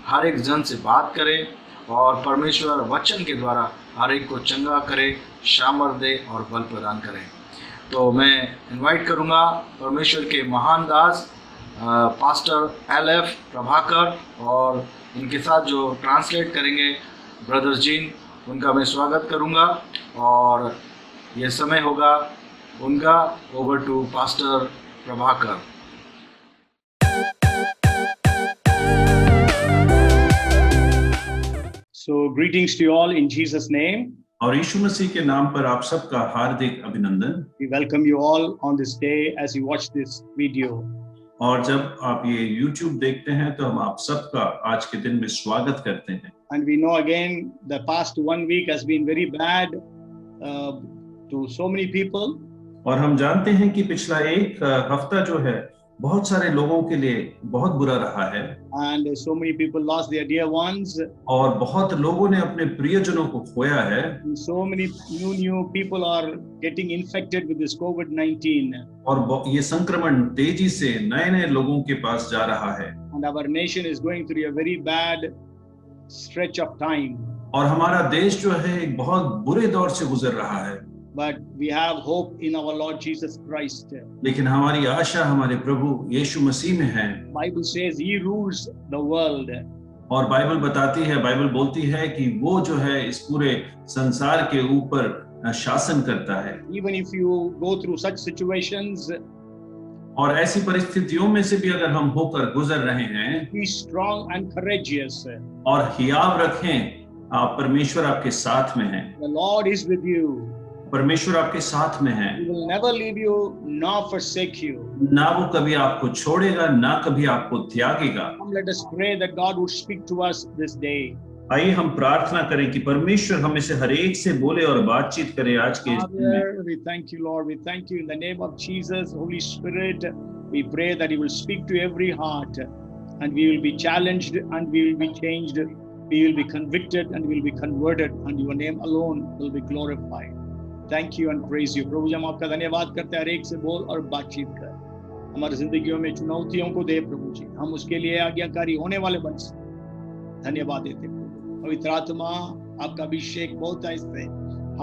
हर एक जन से बात करे और परमेश्वर वचन के द्वारा हर एक को चंगा करे, सामर्थ दे और बल प्रदान करे। तो मैं इनवाइट करूंगा परमेश्वर के महान दास पास्टर LF प्रभाकर, और इनके साथ जो ट्रांसलेट करेंगे ब्रदर जीन, उनका मैं स्वागत करूंगा। और ये समय होगा उनका। Over to pastor Prabhakar. So greetings to you all in Jesus' name. और यीशु मसीह के नाम पर आप सबका हार्दिक अभिनंदन। We welcome you all on this day as you watch this video. और जब आप ये YouTube देखते हैं तो हम आप सबका आज के दिन में स्वागत करते हैं। And we know again the past 1 week has been very bad to so many people. और हम जानते हैं कि पिछला एक हफ्ता जो है बहुत सारे लोगों के लिए बहुत बुरा रहा है। And so many people lost their dear ones. और बहुत लोगों ने अपने प्रियजनों को खोया है। And so many new people are getting infected with this COVID-19. और ये संक्रमण तेजी से नए लोगों के पास जा रहा है। And our nation is going through a very bad stretch of time. और हमारा देश जो है एक बहुत बुरे दौर से गुजर रहा है। But we have hope in our Lord Jesus Christ. लेकिन हमारी आशा हमारे प्रभु यीशु मसीह में है। Bible says He rules the world. और बाइबल बताती है, बाइबल बोलती है कि वो जो है इस पूरे संसार के ऊपर शासन करता है। Even if you go through such situations, और ऐसी परिस्थितियों में से भी अगर हम होकर गुजर रहे हैं, be strong and courageous. और हियाव रखें, आप परमेश्वर आपके साथ में हैं। The Lord is with you. परमेश्वर आपके साथ में है। He will never leave you nor forsake you. ना वो कभी आपको छोड़ेगा, ना कभी आपको त्यागेगा। Come, let us pray that God would speak to us this day. आइए हम प्रार्थना करें कि परमेश्वर हमें से हर एक से बोले और बातचीत करे आज के इस दिन में। Father, we thank you, Lord. We thank you in the name of Jesus, Holy Spirit. We pray that He will speak to every heart, and we will be challenged, and we will be changed. We will be convicted, and we will be converted, and Your name alone will be glorified. Thank you and praise you. प्रभु जी, हम आपका धन्यवाद करते हैं, हर एक से बोल और बातचीत कर। हमारी जिंदगियों में चुनौतियों को दे प्रभु जी, हम उसके लिए आज्ञाकारी होने वाले बन सके। धन्यवाद देते प्रभु। पवित्र आत्मा, आपका अभिषेक बहुत है, इससे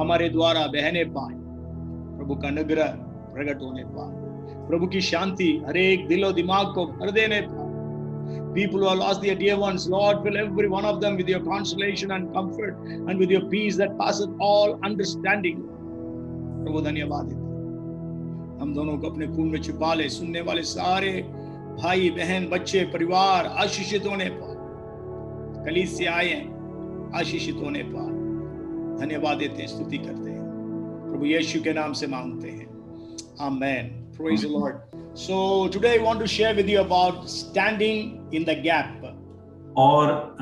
हमारे द्वारा बहने पाए, प्रभु का अनुग्रह प्रकट होने पाए, प्रभु की शांति हर एक दिलो दिमाग को भर देने पाए। People who have lost their dear ones, Lord, fill every one of them with Your consolation and comfort and with Your peace that passeth all understanding. प्रभु धन्यवाद देते, हम दोनों को अपने खून में छुपा ले। सुनने वाले सारे भाई बहन बच्चे परिवार आशीषित होने पाए, कलीसिया आए हैं आशीषित होने पाए। धन्यवाद देते हैं, स्तुति करते हैं, प्रभु यीशु के नाम से मांगते हैं, आमेन। Praise the Lord. So today I want to share with you about standing in the gap. और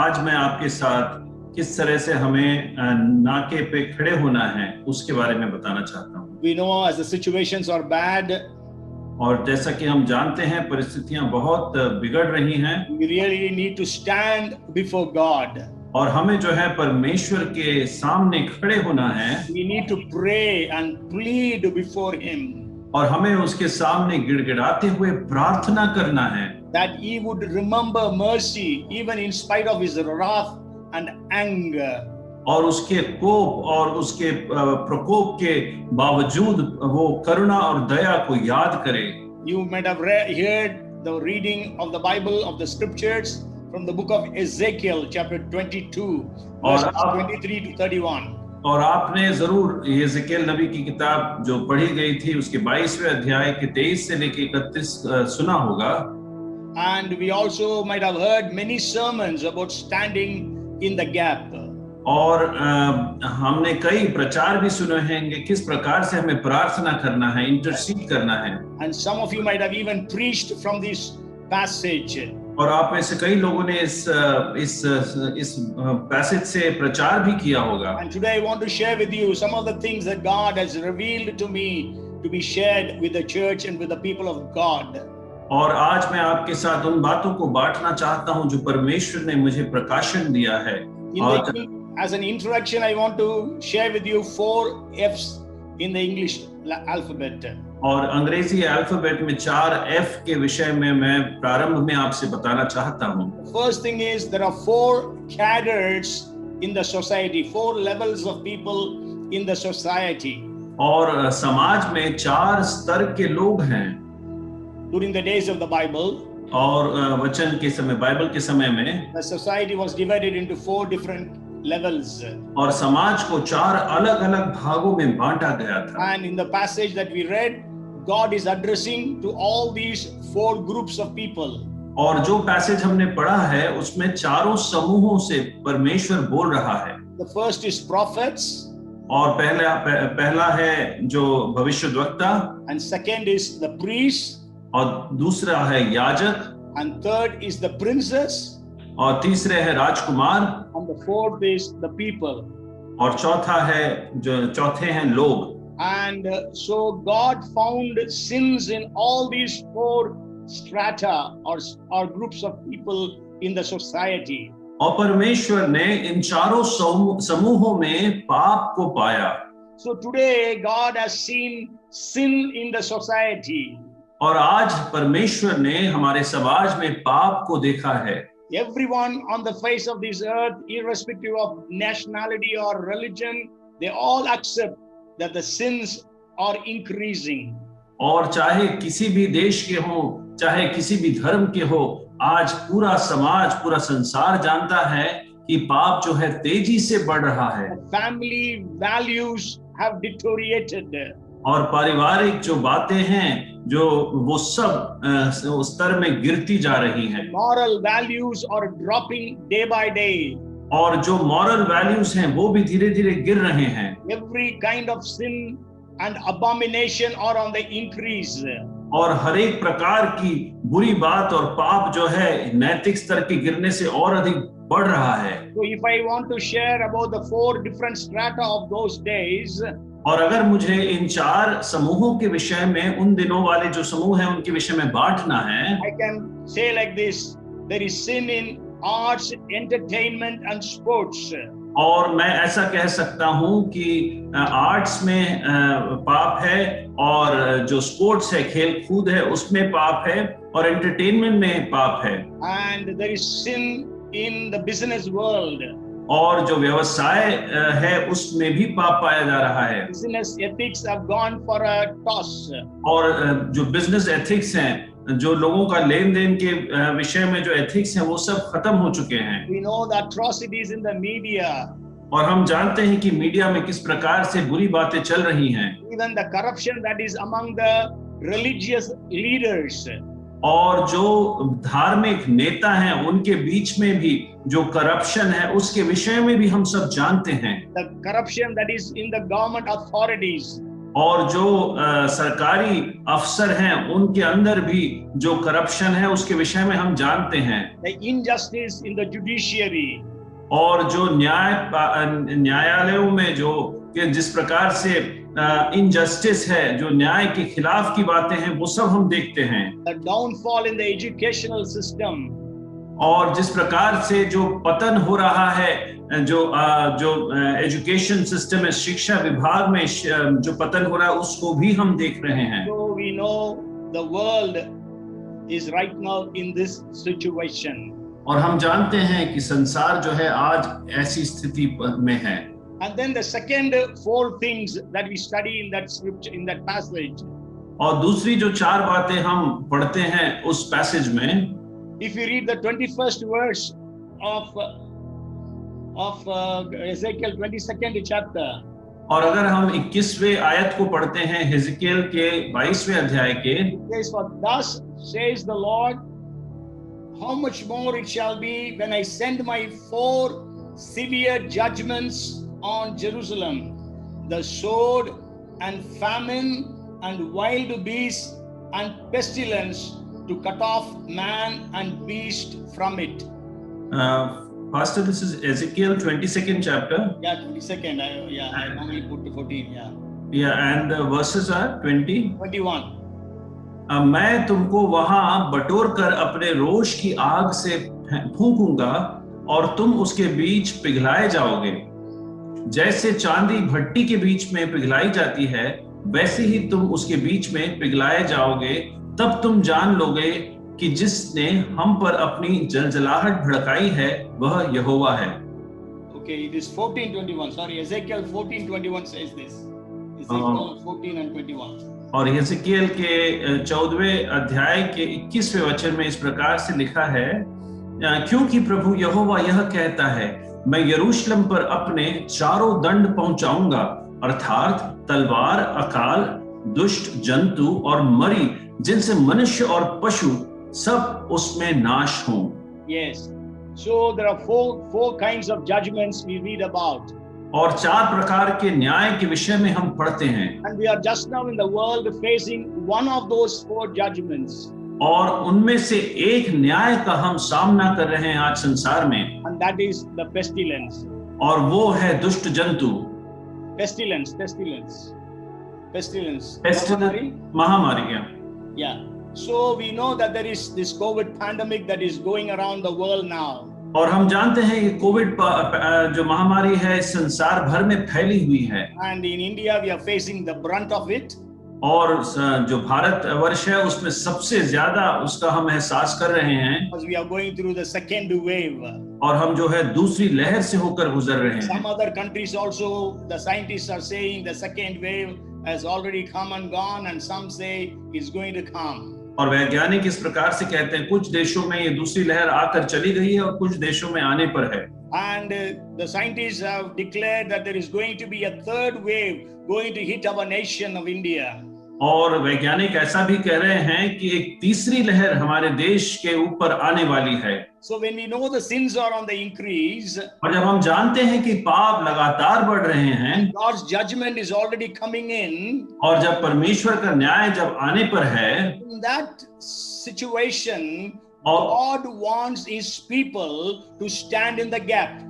आज मैं आपके साथ किस तरह से हमें नाके पे खड़े होना है उसके बारे में बताना चाहता हूँ। We know as the situations are bad, और जैसा कि हम जानते हैं परिस्थितियां बहुत बिगड़ रही हैं, we really need to stand before God. और हमें जो है परमेश्वर के सामने खड़े होना है। We need to pray and plead before Him. और हमें उसके सामने गिड़गिड़ाते हुए प्रार्थना करना है that He would remember mercy even in spite of His wrath and anger. और उसके कोप और उसके प्रकोप के बावजूद वो करुणा और दया को याद करे। You might have heard the reading of the Bible, of the scriptures from the book of Ezekiel chapter 22 verses 23 to 31. और आपने जरूर यिजकेल नबी की किताब जो पढ़ी गई थी उसके 22वें अध्याय के 23 से लेकर 31 सुना होगा। And we also might have heard many sermons about standing in the gap. और हमने कई प्रचार भी सुने हैं कि किस प्रकार से हमें प्रार्थना करना है, इंटरसीड करना है। And some of you might have even preached from this passage. और आप में से कई लोगों ने इस पैसेज से प्रचार भी किया होगा। And today I want to share with you some of the things that God has revealed to me to be shared with the church and with the people of God. और आज मैं आपके साथ उन बातों को बांटना चाहता हूं जो परमेश्वर ने मुझे प्रकाशन दिया है। As an introduction, I want to share with you 4 F's in the English alphabet. और अंग्रेजी अल्फाबेट में 4 F के विषय में मैं प्रारंभ में आपसे बताना चाहता हूं। First thing is there are 4 cadres in the society, 4 levels of people in the society. और समाज में 4 स्तर के लोग हैं। During the days of the Bible, और वचन के समय, बाइबल के समय में the society was divided into 4 different levels. और समाज को 4 अलग-अलग भागों में बांटा गया था। And in the passage that we read, God is addressing to all these 4 groups of people. और जो पैसेज हमने पढ़ा है उसमें चारों समूहों से परमेश्वर बोल रहा है। The first is prophets. और पहला है जो भविष्यद्वक्ता। And second is the priests. और दूसरा है याजक। And third is the princes. और तीसरे है राजकुमार। And the fourth is the people. और चौथा है जो चौथे हैं लोग। And so God found sins in all these 4 strata or groups of people in the society. और परमेश्वर ने इन चारों समूहों में पाप को पाया। So today God has seen sin in the society. और आज परमेश्वर ने हमारे समाज में पाप को देखा है। Everyone on the face of this earth, irrespective of nationality or religion, they all accept that the sins are increasing. और चाहे किसी भी देश के हो, चाहे किसी भी धर्म के हो, आज पूरा समाज, पूरा संसार जानता है कि पाप जो है तेजी से बढ़ रहा है। Family values have deteriorated. और पारिवारिक जो बातें हैं जो वो सब स्तर में गिरती जा रही हैं। Moral values are dropping day by day. और जो मॉरल वैल्यूज हैं वो भी धीरे-धीरे गिर रहे हैं। Every kind of sin and abomination are on the increase. और हर एक प्रकार की बुरी बात और पाप जो है नैतिक स्तर के गिरने से और अधिक बढ़ रहा है। So if I want to share about the 4 different strata of those days, और अगर मुझे इन 4 समूहों के विषय में, उन दिनों वाले जो समूह हैं उनके विषय में बांटना है, I can say like this: there is sin in arts, entertainment and sports. और मैं ऐसा कह सकता हूं कि आर्ट्स में पाप है, और जो स्पोर्ट्स है, खेल कूद है, उसमें पाप है, और एंटरटेनमेंट में पाप है। And there is sin in the business world. और जो व्यवसाय है उसमें भी पाप पाया जा रहा है। Business ethics have gone for a toss. और जो बिजनेस एथिक्स हैं, जो लोगों का लेन देन के विषय में जो एथिक्स हैं वो सब खत्म हो चुके हैं। We know the atrocities in the media. और हम जानते हैं कि मीडिया में किस प्रकार से बुरी बातें चल रही हैं। Even the corruption that is among the religious leaders. और जो धार्मिक नेता हैं उनके बीच में भी जो करप्शन है उसके विषय में भी हम सब जानते हैं। The corruption that is in the government authorities. और जो सरकारी अफसर हैं उनके अंदर भी जो करप्शन है उसके विषय में हम जानते हैं। The injustice in the judiciary. और जो न्यायालयों में जो जिस प्रकार से इनजस्टिस है, जो न्याय के खिलाफ की बातें हैं, वो सब हम देखते हैं। The downfall in the educational system. और जिस प्रकार से जो पतन हो रहा है, जो एजुकेशन सिस्टम है, शिक्षा विभाग में जो पतन हो रहा है उसको भी हम देख रहे हैं। So we know the world is right now in this situation. और हम जानते हैं कि संसार जो है आज ऐसी स्थिति में है। And then the second four things that we study in that scripture, in that passage. और दूसरी जो 4 बातें हम पढ़ते हैं उस पैसेज में, If you read the 21st verse of Ezekiel 22nd chapter, और अगर हम 21वें आयत को पढ़ते हैं हिजकिय्याह के 22वें अध्याय के, it says, "For thus says the Lord, how much more it shall be when I send my 4 severe judgments on Jerusalem, the sword and famine and wild beasts and pestilence, to cut off man and beast from it." Pastor, this is Ezekiel 22nd chapter. Yeah, 22nd. I normally put 14. Yeah, and the verses are 20. 21. मैं तुमको वहां बटोर कर अपने रोष की आग से फूंकूंगा और तुम उसके बीच पिघलाए जाओगे। जैसे चांदी भट्टी के बीच में पिघलाई जाती है, वैसे ही तुम उसके बीच में पिघलाए जाओगे। तब तुम जान लोगे कि जिसने हम पर अपनी जलजलाहट भड़काई है वह यहोवा है। Okay, it is 14:21. Sorry, Ezekiel 14:21 says this. Ezekiel 14 and 21. और हिजकिय्याह के 14वें अध्याय के 21वें वचन में इस प्रकार से लिखा है, क्योंकि प्रभु यहोवा यह कहता है, मैं यरूशलेम पर अपने चारों दंड पहुंचाऊंगा, अर्थात तलवार, अकाल, दुष्ट जंतु और मरी, जिनसे मनुष्य और पशु सब उसमें नाश हों। Yes. So there are four kinds of judgments we read about. और 4 प्रकार के न्याय के विषय में हम पढ़ते हैं। And we are just now in the world facing one of those 4 judgments. और उनमें से एक न्याय का हम सामना कर रहे हैं आज संसार में। And that is the pestilence. और वो है दुष्ट जंतु। Pestilence. महामारी। Yeah. So we know that there is this COVID pandemic that is going around the world now. और हम जानते हैं ये कोविड जो महामारी है संसार भर में फैली हुई है। And in India we are facing the brunt of it. और जो भारत वर्ष है उसमें सबसे ज्यादा उसका हम एहसास कर रहे हैं। Because we are going through the second wave. और हम जो है दूसरी लहर से होकर गुजर रहे हैं। Some other countries also, the scientists are saying the second wave has already come and gone, and some say is going to come. और वैज्ञानिक इस प्रकार से कहते हैं, कुछ देशों में ये दूसरी लहर आकर चली गई है और कुछ देशों में आने पर है। And the scientists have declared that there is going to be a third wave going to hit our nation of India. और वैज्ञानिक ऐसा भी कह रहे हैं कि एक तीसरी लहर हमारे देश के ऊपर आने वाली है। So when we know the sins are on the increase, और जब हम जानते हैं कि पाप लगातार बढ़ रहे हैं, God's judgment is already coming in, और जब परमेश्वर का न्याय जब आने पर है, in that situation, God wants His people to stand in the gap.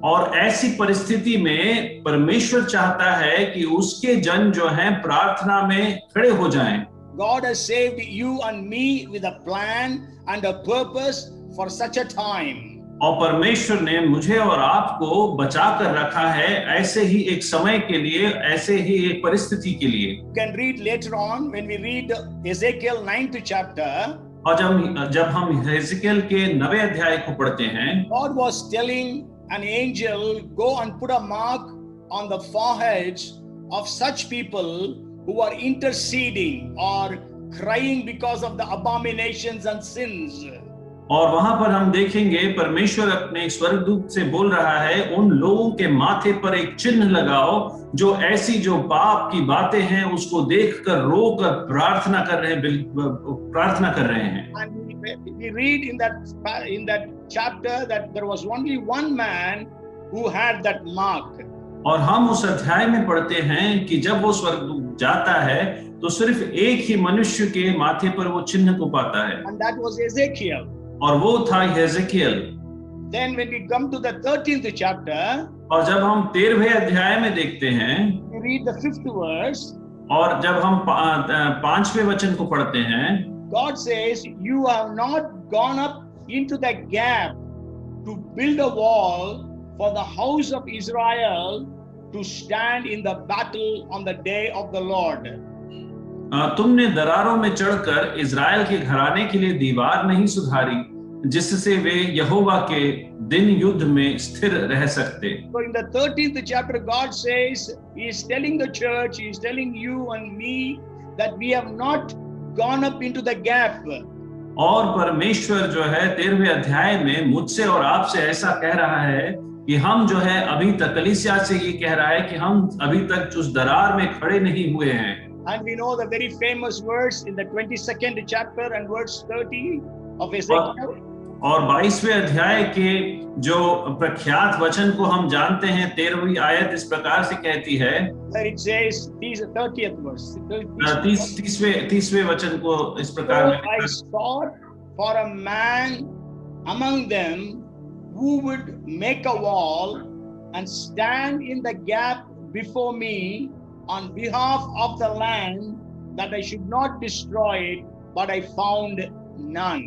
और ऐसी परिस्थिति में परमेश्वर चाहता है कि उसके जन जो हैं प्रार्थना में खड़े हो जाएं। God has saved you and me with a plan and a purpose for such a time. और परमेश्वर ने मुझे और आपको बचा कर रखा है ऐसे ही एक समय के लिए, ऐसे ही एक परिस्थिति के लिए। You can read later on when we read Ezekiel 9th chapter. और जब हम हिजकिय्याह के 9वें अध्याय को पढ़ते हैं, God was telling an angel, go and put a mark on the foreheads of such people who are interceding or crying because of the abominations and sins. और वहां पर हम देखेंगे परमेश्वर अपने स्वर्गदूत से बोल रहा है, उन लोगों के माथे पर एक चिन्ह लगाओ जो ऐसी जो पाप की बातें हैं उसको देखकर रोकर प्रार्थना कर रहे हैं। And we read in that chapter that there was only one man who had that mark. और हम उस अध्याय में पढ़ते हैं कि जब वो स्वर्गदूत जाता है तो सिर्फ एक ही मनुष्य के माथे पर वो चिन्ह को पाता है, And that was Ezekiel. और वो था हिजकिय्याह। Then when we come to the 13th chapter, और जब हम 13वें अध्याय में देखते हैं, we read the 5th verse. और जब हम 5वें वचन को पढ़ते हैं, God says, you have not gone up into the gap to build a wall for the house of Israel to stand in the battle on the day of the Lord. तुमने दरारों में चढ़कर इजराइल के घराने के लिए दीवार नहीं सुधारी, जिससे वे यहोवा के दिन युद्ध में स्थिर रह सकते। So in the 13th chapter, God says, He is telling the church, He is telling you and me that we have not gone up into the gap. और परमेश्वर जो है 13वें अध्याय में मुझसे और आपसे ऐसा कह रहा है कि हम जो है अभी तक, कलीसिया से ये कह रहा है कि हम अभी तक उस दरार में खड़े नहीं हुए हैं। And we know the very famous verse in the 22nd chapter and verse 30 of Ezekiel. और 22वें अध्याय के जो प्रख्यात वचन को हम जानते हैं, 13वीं आयत इस प्रकार से कहती है, Where it says, 30th verse. 30वें वचन को इस प्रकार में I sought for a man among them who would make a wall and stand in the gap before me on behalf of the land, that I should not destroy it, but I found none.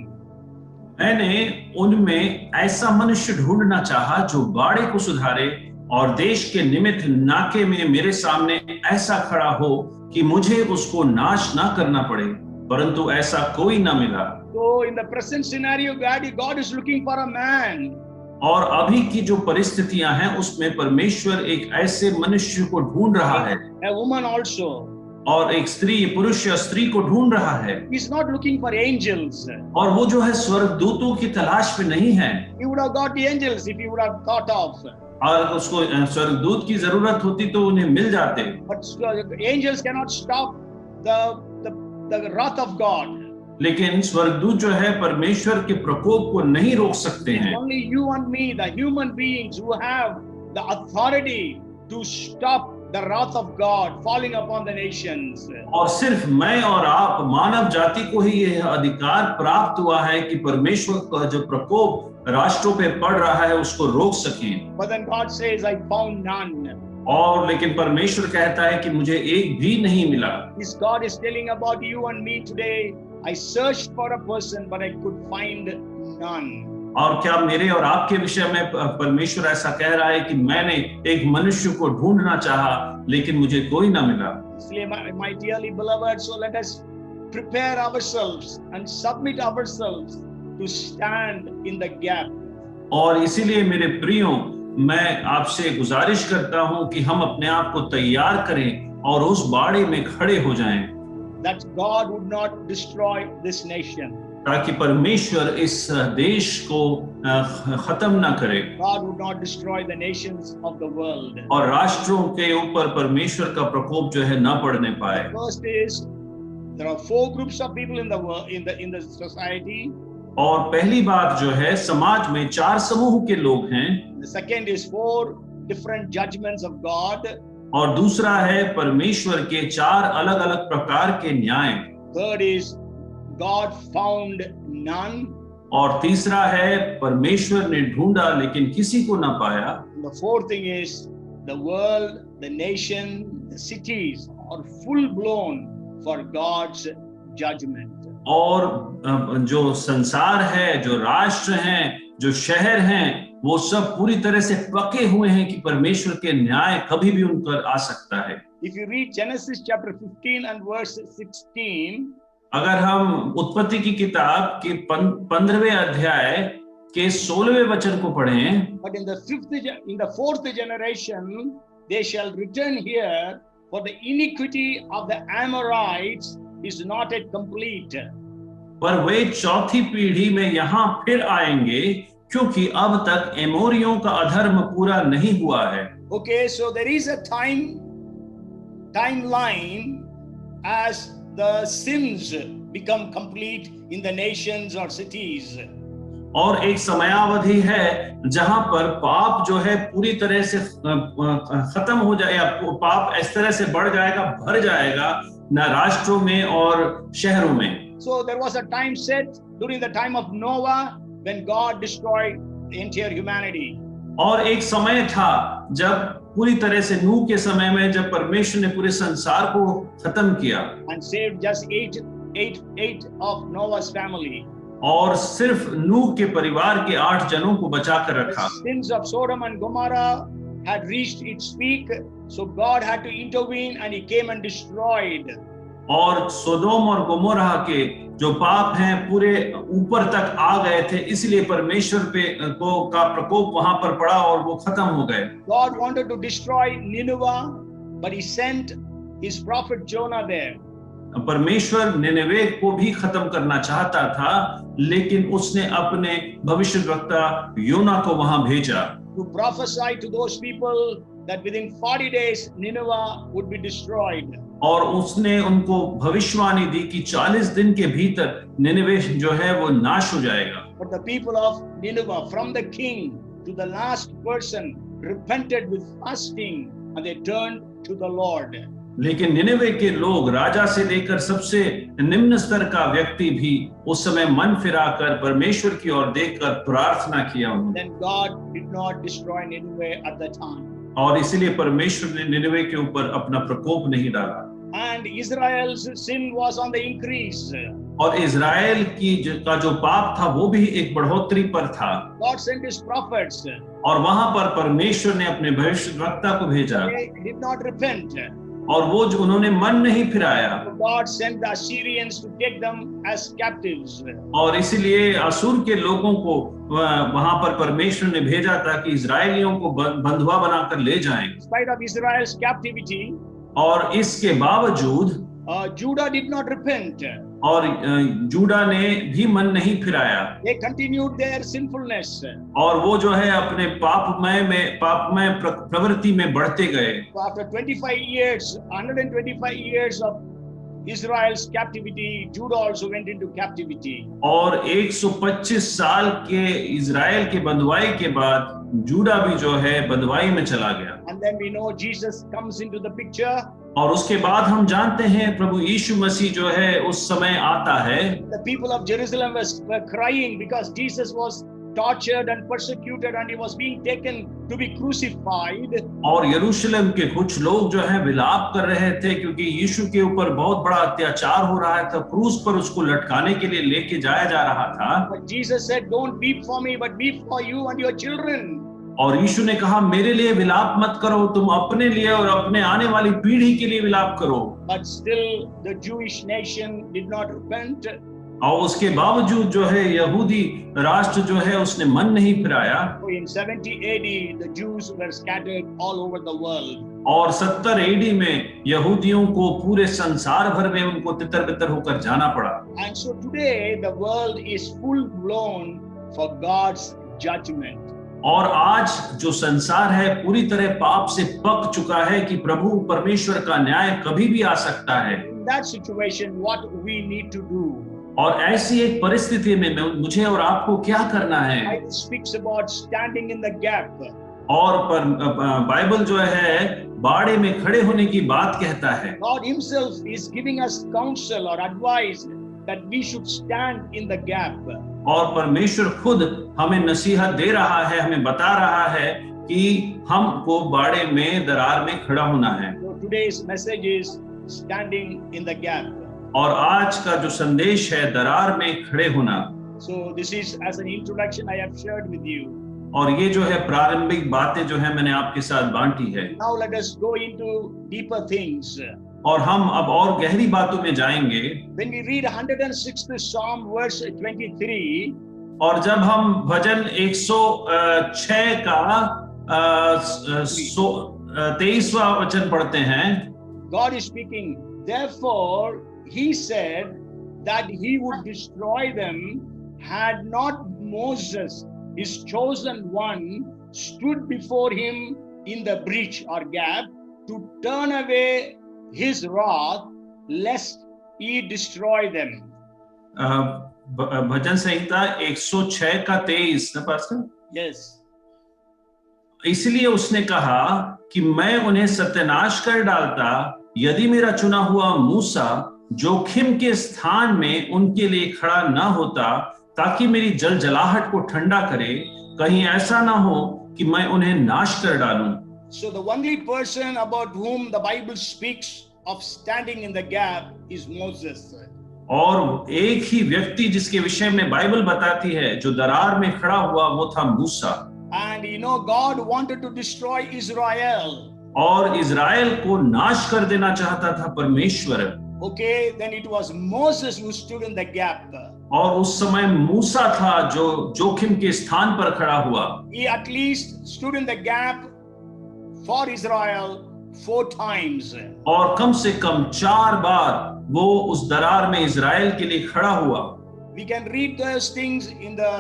मैंने उनमें ऐसा मनुष्य ढूंढना चाहा जो बाड़े को सुधारे और देश के निमित्त नाके में मेरे सामने ऐसा खड़ा हो कि मुझे उसको नाश ना करना पड़े, परंतु ऐसा कोई ना मिला। So in the present scenario, God is looking for a man. और अभी की जो परिस्थितियां हैं उसमें परमेश्वर एक ऐसे मनुष्य को ढूंढ रहा है, A woman also. और एक स्त्री, पुरुष या स्त्री को ढूंढ रहा है। He's not looking for angels. और वो जो है स्वर्गदूतों की तलाश में नहीं है। He would have got the angels if he would have thought of. और उसको स्वर्गदूत की जरूरत होती तो उन्हें मिल जाते। But angels cannot stop the wrath of God. लेकिन स्वर्गदूत जो है परमेश्वर के प्रकोप को नहीं रोक सकते हैं। Only you and me, the human beings who have the authority to stop the wrath of God falling upon the nations. और सिर्फ मैं और आप मानव जाति को ही यह अधिकार प्राप्त हुआ है कि परमेश्वर का जो प्रकोप राष्ट्रों पे पड़ रहा है उसको रोक सकें। But then God says, I found none. और लेकिन परमेश्वर कहता है कि मुझे एक भी नहीं मिला। This God is telling about you and me today. I searched for a person, but I could find none. और क्या मेरे और आपके विषय में परमेश्वर ऐसा कह रहा है कि मैंने एक मनुष्य को ढूंढना चाहा लेकिन मुझे कोई ना मिला। इसलिए my dearly beloved, so let us prepare ourselves and submit ourselves to stand in the gap. और इसीलिए मेरे प्रियो, मैं आपसे गुजारिश करता हूं कि हम अपने आप को तैयार करें और उस बाड़े में खड़े हो जाएं, that God would not destroy this nation. ताकि परमेश्वर इस देश को खत्म ना करे। God would not destroy the nations of the world. और राष्ट्रों के ऊपर परमेश्वर का प्रकोप जो है ना पड़ने पाए। First is, there are 4 groups of people in the world, in the society. और पहली बात जो है, समाज में 4 समूह के लोग हैं। The second is 4 different judgments of God. और दूसरा है परमेश्वर के 4 अलग-अलग प्रकार के न्याय। Third is God found none. और तीसरा है परमेश्वर ने ढूंढा लेकिन किसी को ना पाया। The fourth thing is the world, the nation, the cities are full blown for God's judgment. और जो संसार है, जो राष्ट्र हैं, जो शहर हैं, वो सब पूरी तरह से पके हुए हैं कि परमेश्वर के न्याय कभी भी उन पर आ सकता है। If you read Genesis chapter 15 and verse 16, अगर हम उत्पत्ति की किताब के 15वें अध्याय के 16वें वचन को पढ़ें, but in the 4th generation they shall return here, for the iniquity of the Amorites is not yet complete. पर वे चौथी पीढ़ी में यहाँ फिर आएंगे क्योंकि अब तक एमोरियों का अधर्म पूरा नहीं हुआ है। Okay, so there is a timeline as the sins become complete in the nations or cities. और एक समयावधि है जहां पर पाप जो है पूरी तरह से खत्म हो जाएगा, पाप इस तरह से बढ़ जाएगा, भर जाएगा न राष्ट्रों में और शहरों में। So there was a time set during the time of Noah when God destroyed the entire humanity. और एक समय था जब पूरी तरह से नूह के समय में जब परमेश्वर ने पूरे संसार को खत्म किया and saved just eight of Noah's family. और सिर्फ नूह के परिवार के 8 जनों को बचा कर रखा। The sins of Sodom and Gomorrah had reached its peak, so God had to intervene and He came and destroyed और सोदोम और गोमोरा के जो पाप हैं पूरे ऊपर तक आ गए थे, इसलिए परमेश्वर का प्रकोप वहां पर पड़ा और वो खत्म हो गए। God wanted to destroy Nineveh, but he sent his prophet Jonah there. परमेश्वर निनवे को भी खत्म करना चाहता था, लेकिन उसने अपने भविष्यद्वक्ता योना को वहां भेजा To prophesy to those people that within 40 days Nineveh would be destroyed. और उसने उनको भविष्यवाणी दी कि 40 दिन के भीतर निनवे जो है वो नाश हो जाएगा। But the people of Nineveh, from the king to the last person, repented with fasting and they turned to the Lord. लेकिन निनवे के लोग, राजा से लेकर सबसे निम्न स्तर का व्यक्ति भी, उस समय मन फिराकर परमेश्वर की ओर देखकर प्रार्थना किया उन्होंने। Then God did not destroy Nineveh at the time. और इसलिए परमेश्वर ने निनवे के ऊपर अपना प्रकोप नहीं डाला। And Israel's sin was on the increase. और इजराइल का जो पाप था वो भी एक बढ़ोतरी पर था। God sent his prophets. और वहां पर परमेश्वर ने अपने भविष्यद्वक्ता को भेजा They did not repent. और वो जो उन्होंने मन नहीं फिराया, God sent the Assyrians to take them as captives. और इसलिए असुर के लोगों को वहां पर परमेश्वर ने भेजा था कि इजराइलियों को बंधुआ बनाकर ले जाएं। In spite of Israel's captivity, और इसके बावजूद Judah did not repent. और जूडा ने भी मन नहीं फिराया, They continued their sinfulness. और वो जो है अपने पापमय प्रवृत्ति में बढ़ते गए। So after 125 years of Israel's captivity, Judah also went into captivity. और 125 साल के इजराइल के बंधुआई के बाद जूडा भी जो है बंधुआई में चला गया। And then we know Jesus comes into the picture. और उसके बाद हम जानते हैं प्रभु यीशु मसीह जो है उस समय आता है। The people of Jerusalem were crying because Jesus was tortured and persecuted and he was being taken to be crucified. और यरूशलेम के कुछ लोग जो है विलाप कर रहे थे क्योंकि यीशु के ऊपर बहुत बड़ा अत्याचार हो रहा था, क्रूस पर उसको लटकाने के लिए लेके जाया जा रहा था। But Jesus said, "Don't weep for me, but weep for you and your children." और यीशु ने कहा, मेरे लिए विलाप मत करो, तुम अपने लिए और अपने आने वाली पीढ़ी के लिए विलाप करो। But still the Jewish nation did not repent. और उसके बावजूद जो है यहूदी राष्ट्र जो है उसने मन नहीं फिराया। So in 70 AD the Jews were scattered all over the world. और 70 AD में यहूदियों को पूरे संसार भर में उनको तितर-बितर होकर जाना पड़ा। And so today the world is full blown for God's judgment. और आज जो संसार है पूरी तरह पाप से पक चुका है कि प्रभु परमेश्वर का न्याय कभी भी आ सकता है। In that situation, what we need to do? और ऐसी एक परिस्थिति में मुझे और आपको क्या करना है? Bible speaks about standing in the gap. और बाइबल जो है बाड़े में खड़े होने की बात कहता है। God Himself is giving us counsel or advice that we should stand in the gap. और परमेश्वर खुद हमें नसीहत दे रहा है, हमें बता रहा है कि हमको बाड़े में दरार में खड़ा होना है। So today's message is standing in the gap. और आज का जो संदेश है दरार में खड़े होना। So this is as an introduction I have shared with you. और ये जो है प्रारंभिक बातें जो है मैंने आपके साथ बांटी है। Now let us go into deeper things. और हम अब और गहरी बातों में जाएंगे। When we read 106th Psalm verse 23, और जब हम भजन 106 का 23वां वचन पढ़ते हैं, God is speaking. Therefore, He said that He would destroy them had not Moses, His chosen one, stood before Him in the breach or gap to turn away His wrath, lest He destroy them. भजन संहिता 106 का 23 ना pastor? Yes. इसलिए उसने कहा कि मैं उन्हें सत्यानाश कर डालता यदि मेरा चुना हुआ मूसा जोखिम के स्थान में उनके लिए खड़ा न होता, ताकि मेरी जलजलाहट को ठंडा करे, कहीं ऐसा ना हो कि मैं उन्हें नाश कर डालूं। So the only person about whom the Bible speaks of standing in the gap is Moses. और एक ही व्यक्ति जिसके विषय में बाइबल बताती है जो दरार में खड़ा हुआ वो था मूसा। And you know, God wanted to destroy Israel. और इजराइल को नाश कर देना चाहता था परमेश्वर। Okay, then it was Moses who stood in the gap. और उस समय मूसा था जो जोखिम के स्थान पर खड़ा हुआ। He at least stood in the gap for Israel 4 times. और कम से कम 4 बार वो उस दरार में इजराइल के लिए खड़ा हुआ। We can read those things in the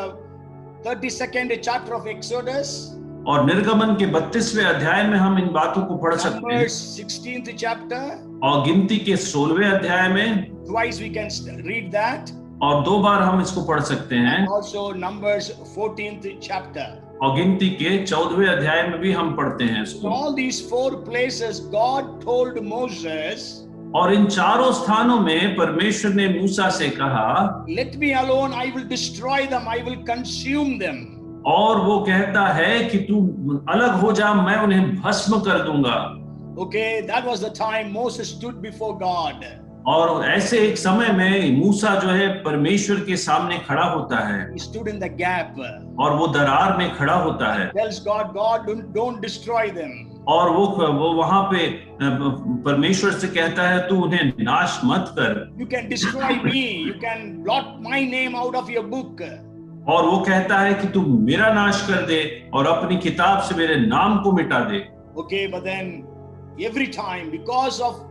32nd chapter of Exodus. और निर्गमन के 32वें अध्याय में हम इन बातों को पढ़ सकते हैं। Numbers 16th chapter. और गिनती के 16वें अध्याय में Twice we can read that. और 2 बार हम इसको पढ़ सकते हैं। Also Numbers 14th chapter. और गिनती के 14वें अध्याय में भी हम पढ़ते हैं In इसको। all these 4 places, God told Moses, और इन चारों स्थानों में परमेश्वर ने मूसा से कहा, "Let me alone, I will destroy them, I will consume them." और वो कहता है कि तू अलग हो जा, मैं उन्हें भस्म कर दूंगा। Okay, that was the time Moses stood before God. और ऐसे एक समय में मूसा जो है परमेश्वर के सामने खड़ा होता है He stood in the gap. और वो दरार में खड़ा होता है Tells God, God, don't destroy them. और वो वहां पे परमेश्वर से कहता है तू उन्हें नाश मत कर। You can destroy me. You can blot my name out of your book. और वो कहता है कि तू मेरा नाश कर दे और अपनी किताब से मेरे नाम को मिटा दे। Okay, but then every time, because of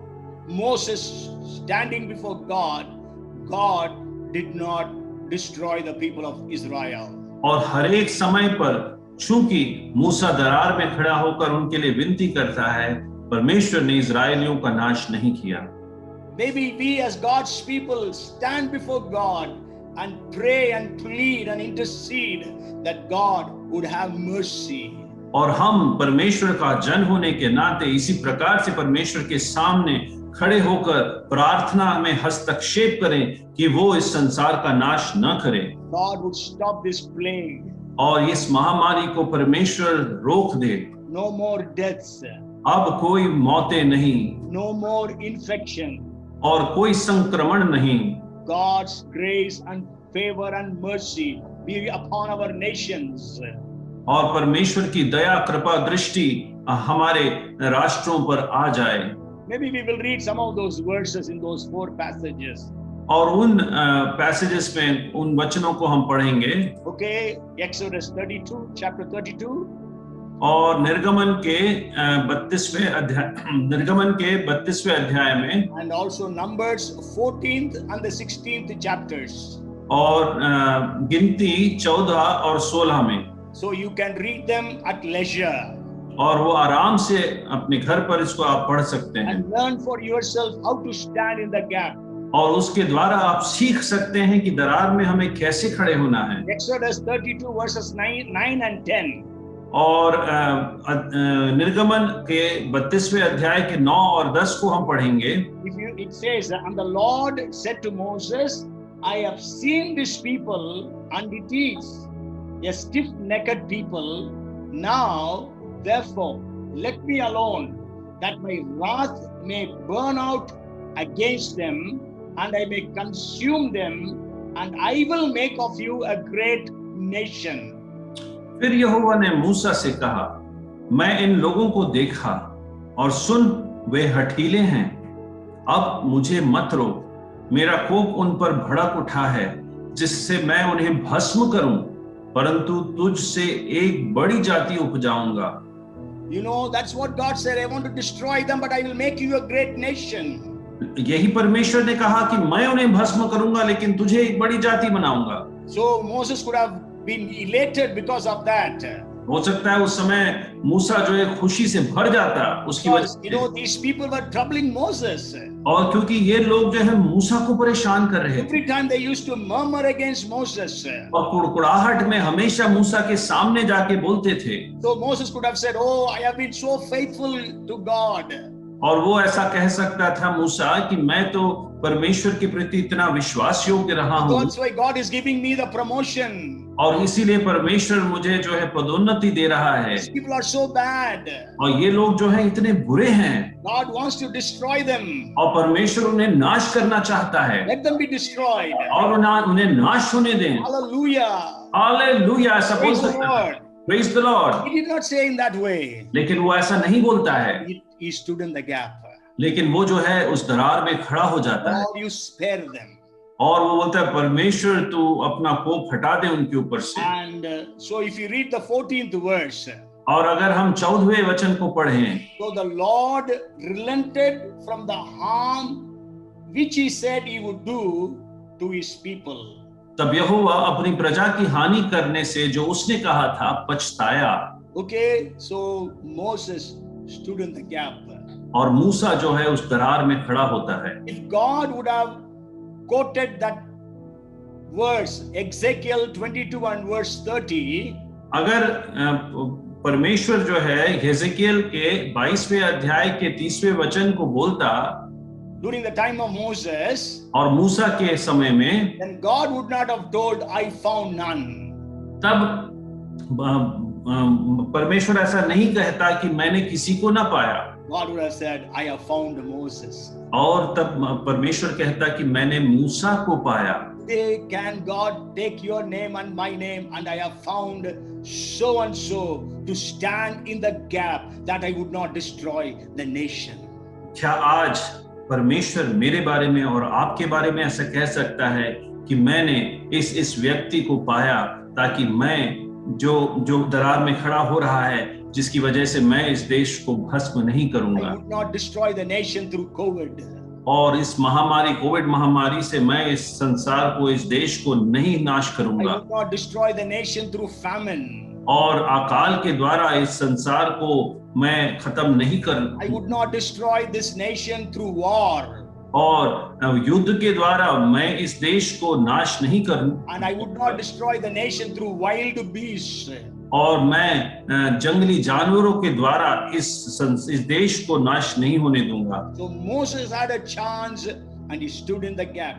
Moses standing before God, God did not destroy the people of Israel. और हर एक समय पर चूंकि मूसा दरार में खड़ा होकर उनके लिए विनती करता है, परमेश्वर ने इजरायलियों का नाश नहीं किया। Maybe we as God's people stand before God and pray and plead and intercede that God would have mercy. और हम परमेश्वर का जन होने के नाते इसी प्रकार से परमेश्वर के सामने खड़े होकर प्रार्थना में हस्तक्षेप करें कि वो इस संसार का नाश न करे God would stop this plague. और इस महामारी को परमेश्वर रोक दे। No more deaths, अब कोई मौतें नहीं no more infection. और कोई संक्रमण नहीं। God's grace and favor and mercy be upon our nations. और परमेश्वर की दया कृपा दृष्टि हमारे राष्ट्रों पर आ जाए। Maybe we will read some of those verses in those 4 passages. और उन पैसेजेस में उन वचनों को हम पढ़ेंगे। Okay, Exodus 32, chapter 32. और निर्गमन के 32वें अध्याय में And also Numbers 14th and the 16th chapters. और गिनती 14 और 16 में। So you can read them at leisure और वो आराम से अपने घर पर इसको आप पढ़ सकते हैं and learn for yourself how to stand in the gap. और उसके द्वारा आप सीख सकते हैं कि दरार में हमें कैसे खड़े होना है। Exodus 32 verses 9 and 10. और निर्गमन के 32वें अध्याय के 9 और 10 को हम पढ़ेंगे। It says, and the Lord said to Moses, I have seen this people, and it is a stiff-necked people. Now, therefore, let me alone, that my wrath may burn out against them, and I may consume them, and I will make of you a great nation. फिर यहोवा ने मूसा से कहा, मैं इन लोगों को देखा और सुन वे हठीले हैं। अब मुझे मत रोक, मेरा कोप उन पर भड़क उठा है जिससे मैं उन्हें भस्म करूं, परंतु तुझ से एक बड़ी जाति उपजाऊंगा। You know, that's what God said. I want to destroy them, but I will make you a great nation. यही परमेश्वर ने कहा कि मैं उन्हें भस्म करूंगा लेकिन तुझे एक बड़ी जाति बनाऊंगा। So Moses could have been elated because of that. हो सकता है उस समय मूसा जो है खुशी से भर जाता उसकी वजह Because, you know, these people were troubling Moses. और क्योंकि ये लोग जो है मूसा को परेशान कर रहे थे Every time they used to murmur against Moses. और कुड़कुड़ाहट में हमेशा मूसा के सामने जाके बोलते थे। So Moses could have said, oh, I have been so faithful to God. और वो ऐसा कह सकता था मूसा कि मैं तो परमेश्वर के प्रति इतना विश्वास योग्य रहा हूँ That's why God is giving me the promotion. और इसीलिए परमेश्वर मुझे जो है पदोन्नति दे रहा है। These people are so bad. और ये लोग जो है इतने बुरे हैं God wants to destroy them. और परमेश्वर उन्हें नाश करना चाहता है Let them be destroyed. और उन्हें नाश होने दें। Hallelujah. हालेलुया, ऐसा बोल Praise the सकता है। Lord. Praise the Lord. He did not say in that way. लेकिन वो ऐसा नहीं बोलता है। He stood in the gap. लेकिन वो जो है उस दरार में खड़ा हो जाता है Lord, you spare them. और वो बोलता है परमेश्वर तू अपना कोप हटा दे उनके ऊपर से। And so if you read the 14th verse, और अगर हम 14वें वचन को पढ़ें, so the Lord relented from the harm which he said he would do to his people. तब यहोवा अपनी प्रजा की हानि करने से जो उसने कहा था पछताया। Okay, so Moses stood in the gap. और मूसा जो है उस दरार में खड़ा होता है। If God would have quoted that verse, Ezekiel 22 and verse 30, अगर परमेश्वर जो है हेजेकियल के 22वें अध्याय के 30वें वचन को बोलता during the time of Moses, और मूसा के समय में, then God would not have told, I found none. तब परमेश्वर ऐसा नहीं कहता कि मैंने किसी को ना पाया। God would have said, I have found Moses. और तब परमेश्वर कहता कि मैंने मूसा को पाया। Today can God take your name and my name, and I have found so and so to stand in the gap that I would not destroy the nation. क्या आज परमेश्वर मेरे बारे में और आपके बारे में ऐसा कह सकता है कि मैंने इस व्यक्ति को पाया ताकि मैं जो दरार में खड़ा हो रहा है जिसकी वजह से मैं इस देश को भस्म नहीं करूंगा। I would not destroy the nation through COVID. और इस महामारी कोविड महामारी से मैं इस संसार को इस देश को नहीं नाश I करूंगा। would not destroy the nation through famine. और अकाल के द्वारा इस संसार को मैं खत्म नहीं कर। I would not destroy this nation through war. और युद्ध के द्वारा मैं इस देश को नाश नहीं करूं। And I would not destroy the nation through wild beasts. और मैं जंगली जानवरों के द्वारा इस देश को नाश नहीं होने दूंगा। So Moses had a chance and he stood in the gap.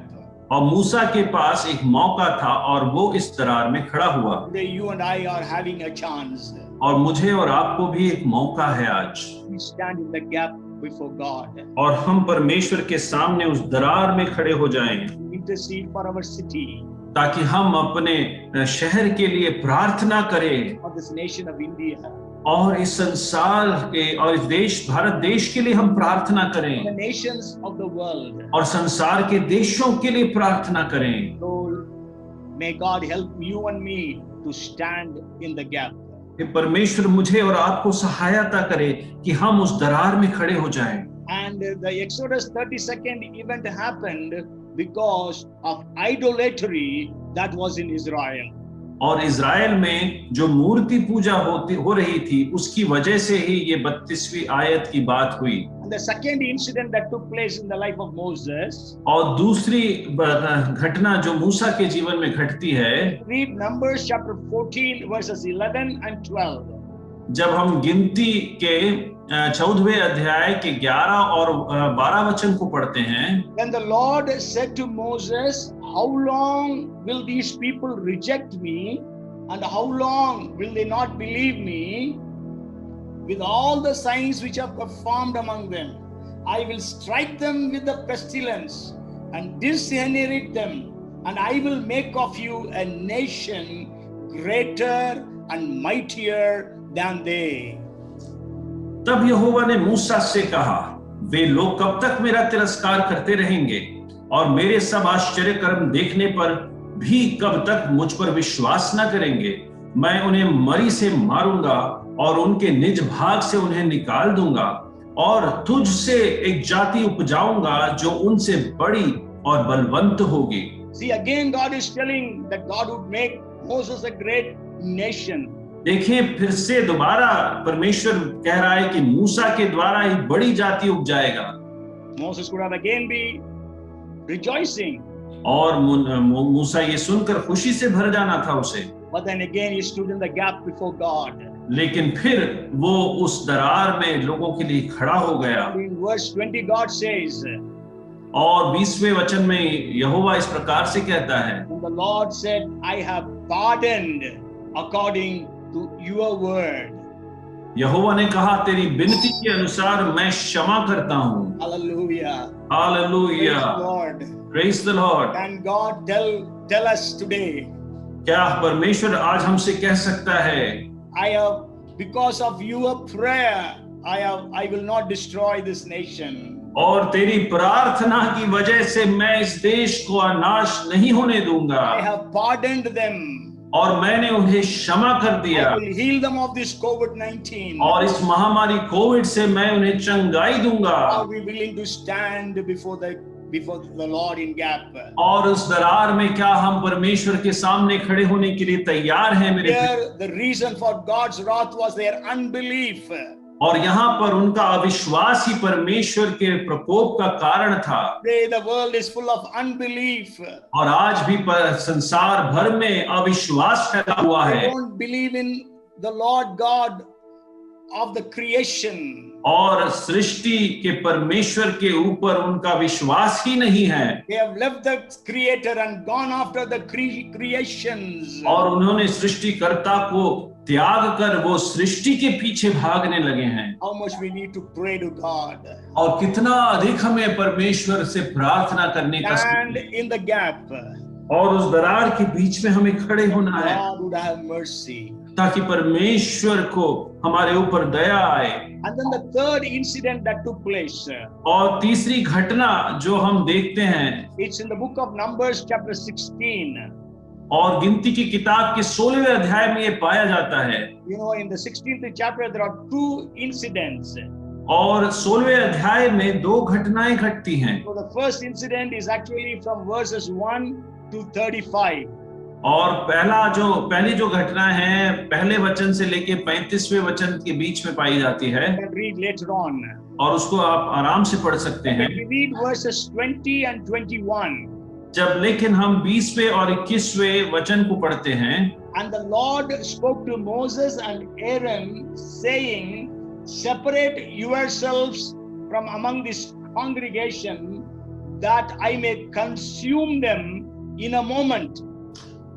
और मूसा के पास एक मौका था और वो इस दरार में खड़ा हुआ। Today you and I are having a chance. और मुझे और आपको भी एक मौका है आज। We stand in the gap before God. और हम परमेश्वर के सामने उस दरार में खड़े हो जाएं Intercede for our city, ताकि हम अपने शहर के लिए प्रार्थना करें for this nation of India, और इस संसार के और इस देश भारत देश के लिए हम प्रार्थना the करें nations of the world. और संसार के देशों के लिए प्रार्थना करें। Lord, may God help you and me to stand in the gap. कि परमेश्वर मुझे और आपको सहायता करे कि हम उस दरार में खड़े हो जाएं। And the Exodus 32nd event happened because of idolatry that was in Israel. और इज़राइल में जो मूर्ति पूजा हो रही थी उसकी वजह से ही ये 32वीं आयत की बात हुई। And the second incident that took place in the life of Moses, और दूसरी घटना जो मूसा के जीवन में घटती है, read Numbers chapter 14 verses 11 and 12. जब हम गिनती के 14वें अध्याय के 11 और 12 वचन को पढ़ते हैं। Then the Lord said to Moses, how long will these people reject me, and how long will they not believe me? With all the signs which are performed among them, I will strike them with the pestilence and disinherit them, and I will make of you a nation greater and mightier than they. तब यहोवा ने मूसा से कहा, वे लोग कब तक मेरा तिरस्कार करते रहेंगे और मेरे सब आश्चर्य कर्म देखने पर भी कब तक मुझ पर विश्वास न करेंगे? मैं उन्हें मरी से मारूंगा और उनके निज भाग से उन्हें निकाल दूंगा और तुझ से एक जाति उपजाऊंगा जो उनसे बड़ी और बलवंत होगी। See, again God is telling that God would make Moses a great nation. देखिए फिर से दोबारा परमेश्वर कह रहा है कि मूसा के द्वारा ही बड़ी जाति उपजाएगा। Moses could have again be rejoicing. और मूसा ये सुनकर खुशी से भर जाना था उसे। But then again he stood in the gap before God. लेकिन फिर वो उस दरार में लोगों के लिए खड़ा हो गया। In verse 20 God says, और 20वें वचन में यहोवा इस प्रकार से कहता है, and the Lord said, I have pardoned according to your word. यहोवा ने कहा तेरी विनती के अनुसार मैं क्षमा करता हूँ। Hallelujah. Hallelujah. Praise the Lord. Praise the Lord। And God tell us today, क्या परमेश्वर आज हमसे कह सकता है, I have, because of your prayer, I will not destroy this nation. और तेरी प्रार्थना की वजह से मैं इस देश को नाश नहीं होने दूंगा, I have pardoned them. और मैंने उन्हें क्षमा कर दिया, I will heal them of this COVID-19. और इस महामारी कोविड से मैं उन्हें चंगाई दूंगा। Are we willing to stand before the Lord in gap? और उस दरार में क्या हम परमेश्वर के सामने खड़े होने के लिए तैयार हैं मेरे प्रिय? Here, the reason for God's wrath was their unbelief. और यहाँ पर उनका अविश्वास ही परमेश्वर के प्रकोप का कारण था। Today, the world is full of unbelief. और आज भी संसार भर में अविश्वास फैला हुआ They है, don't believe in the Lord God of the creation. और सृष्टि के परमेश्वर के ऊपर उनका विश्वास ही नहीं है, They have left the Creator and gone after the creations. और उन्होंने सृष्टिकर्ता को त्याग कर वो सृष्टि के पीछे भागने लगे हैं। How much we need to pray to God. और कितना अधिक हमें परमेश्वर से प्रार्थना करने का Stand in the gap. और उस दरार के बीच में हमें खड़े होना है, God would have mercy. ताकि परमेश्वर को हमारे ऊपर दया आए। And then the third incident that took place, और तीसरी घटना जो हम देखते हैं, it's in the book of Numbers chapter 16. और गिनती की किताब के 16वें अध्याय में ये पाया जाता है। You know, in the 16th chapter there are two incidents. और 16वें अध्याय में दो घटनाएं घटती हैं। So the first incident is actually from verses 1 to 35. और पहली जो घटना है पहले वचन से लेके 35वें वचन के बीच में पाई जाती है, You can read later on. और उसको आप आराम से पढ़ सकते हैं। When we read verses 20 and 21, जब लेकिन हम 20वें और 21वें वचन को पढ़ते हैं, and the Lord spoke to Moses and Aaron, saying, separate yourselves from among this congregation, that I may consume them in a moment.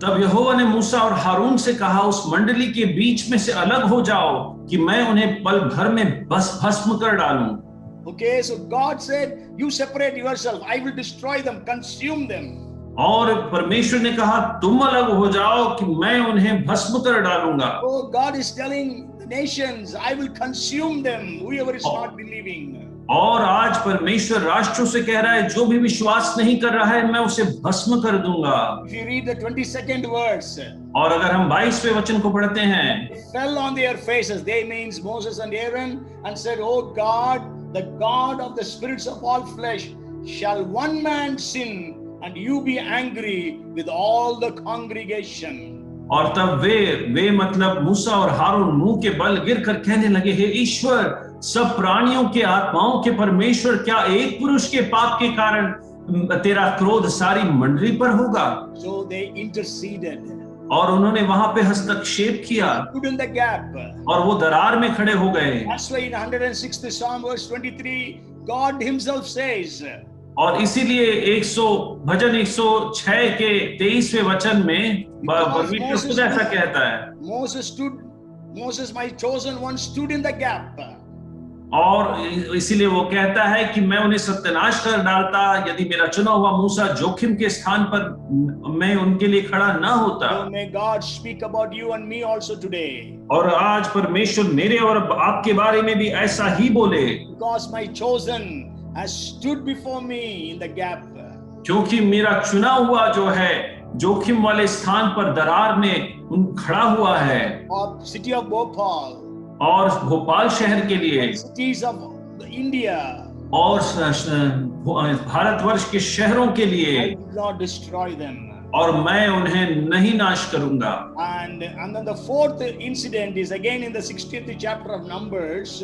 तब यहोवा ने मूसा और हारून से कहा, उस मंडली के बीच में से अलग हो जाओ कि मैं उन्हें पल भर में बस भस्म कर डालूं। Okay, so God said, you separate yourself, I will destroy them, consume them. और परमेश्वर ने कहा, तुम अलग हो जाओ कि मैं उन्हें भस्म कर डालूंगा। Oh, God is telling the nations, I will consume them, whoever is not believing. और आज परमेश्वर राष्ट्रों से कह रहा है, जो भी विश्वास नहीं कर रहा है मैं उसे भस्म कर दूंगा। If you read the 22nd verse, और अगर हम 22वें वचन को पढ़ते हैं, they fell on their faces, they means Moses and Aaron, and said, oh God, the God of the spirits of all flesh, shall one man sin and you be angry with all the congregation? और तब वे मतलब मूसा और हारून मुंह के बल गिर कर कहने लगे, हे ईश्वर, सब प्राणियों के आत्माओं के परमेश्वर, क्या एक पुरुष के पाप के कारण तेरा क्रोध सारी मंडली पर होगा? So they interceded. और उन्होंने वहां पे हस्तक्षेप किया, Stood in the gap. और वो दरार में खड़े हो गए। That's why in 106th Psalm verse 23, God himself says, और इसीलिए भजन 106 के 23वें वचन में परमेश्वर खुद ऐसा कहता है, Moses, my chosen one, stood in the gap. और इसीलिए वो कहता है कि मैं उन्हें सत्यानाश कर डालता यदि मेरा चुना हुआ मूसा जोखिम के स्थान पर मैं उनके लिए खड़ा ना होता। So may God speak about you and me also today. और आज परमेश्वर मेरे और आपके बारे में भी ऐसा ही बोले, Because my chosen has stood before me in the gap. क्योंकि मेरा चुना हुआ जो है जोखिम वाले स्थान पर दरार में खड़ा हुआ है। Of city of Bhopal, और भोपाल शहर के लिए, cities of India, और भारतवर्ष के शहरों के लिए, I will not destroy them. और मैं उन्हें नहीं नाश करूंगा। And then the fourth incident is again in the 16th chapter of Numbers.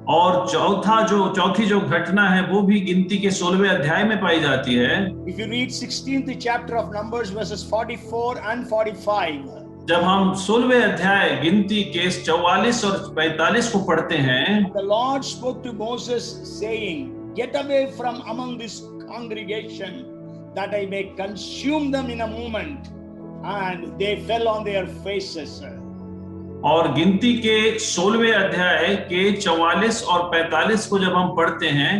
और चौथी जो घटना है वो भी गिनती के 16वें अध्याय में पाई जाती है। If you read 16th chapter of Numbers verses 44 and 45, जब हम 16वें अध्याय गिनती के 44 और 45 को पढ़ते हैं, the Lord spoke to Moses saying, get away from among this congregation, that I may consume them in a moment. And they fell on their faces. और गिनती के 16वें अध्याय के 44 और 45 को जब हम पढ़ते हैं,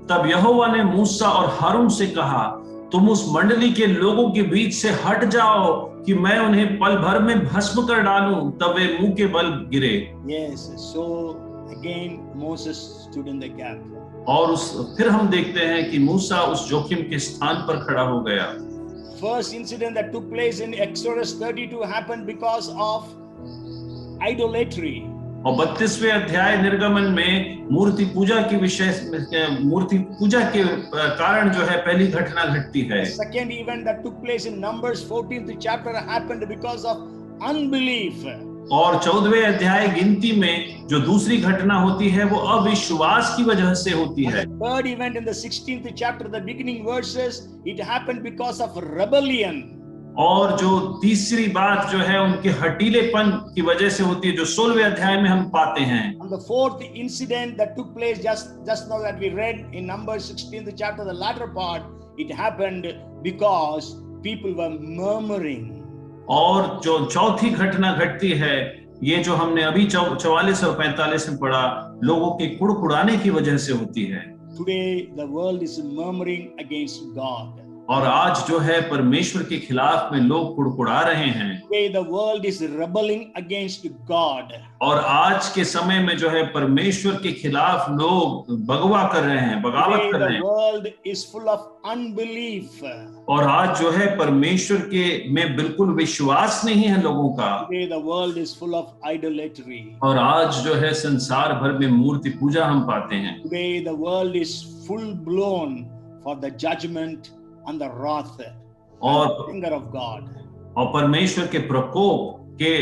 तब यहोवा ने मूसा और हारून से कहा, तुम उस मंडली के लोगों के बीच से हट जाओ कि मैं उन्हें पल भर में भस्म कर डालूं। तब वे मुंह के बल गिरे। Yes, so Again, Moses stood in the gap. और फिर हम देखते हैं कि मूसा उस जोखिम के स्थान पर खड़ा हो गया। First incident that took place in Exodus 32 happened because of idolatry. और 32वें अध्याय निर्गमन में मूर्ति पूजा के कारण जो है पहली घटना घटती है। The second event that took place in Numbers 14th chapter happened because of unbelief. और 14वें अध्याय गिनती में जो दूसरी घटना होती है वो अविश्वास की वजह से होती है। And the third event in the 16th chapter, the beginning verses, it happened because of rebellion. और जो तीसरी बात जो है उनके हठीलेपन की वजह से होती है, जो 16वें अध्याय में हम पाते हैं। And the fourth incident that took place just now that we read in Numbers 16th chapter, the latter part, it happened because people were murmuring. और जो चौथी घटना घटती है, ये जो हमने अभी 44 और 45 में पढ़ा, लोगों के कुड़कुड़ाने की वजह से होती है। Today the world is murmuring against God. और आज जो है परमेश्वर के खिलाफ में लोग कुड़कुड़ा रहे हैं। Today the world is rebelling against God. और आज के समय में जो है परमेश्वर के खिलाफ लोग बगवा कर रहे हैं, बगावत Today कर रहे the हैं। world is full of unbelief. और आज जो है परमेश्वर के में बिल्कुल विश्वास नहीं है लोगों का। Today the world is full of idolatry. और आज जो है संसार भर में मूर्ति पूजा हम पाते हैं। Today the world is full blown for the judgment and the wrath और and the anger of God. और परमेश्वर के प्रकोप के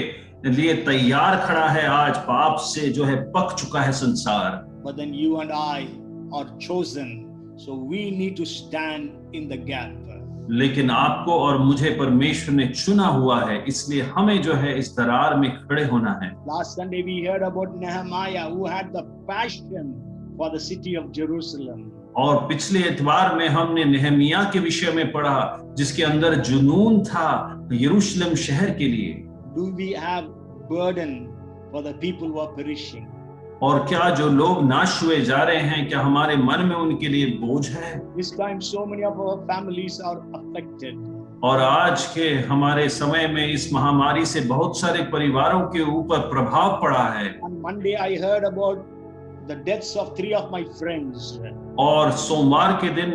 लिए तैयार खड़ा है। आज पाप से जो है पक चुका है संसार। But then you and I are chosen, so we need to stand in the gap. लेकिन आपको और मुझे परमेश्वर ने चुना हुआ है, इसलिए हमें जो है इस दरार में खड़े होना है। Last Sunday we heard about Nehemiah who had the passion for the city of Jerusalem. और पिछले इतवार में हमने नेहमिया के विषय में पढ़ा, जिसके अंदर जुनून था यरूशलेम शहर के लिए। Do we have burden for the people who are perishing? और क्या जो लोग नाश हुए जा रहे हैं, क्या हमारे मन में उनके लिए बोझ है? This time so many of our families are affected. और आज के हमारे समय में इस महामारी से बहुत सारे परिवारों के ऊपर प्रभाव पड़ा है। On Monday I heard about the deaths of 3 of my friends. और सोमवार के दिन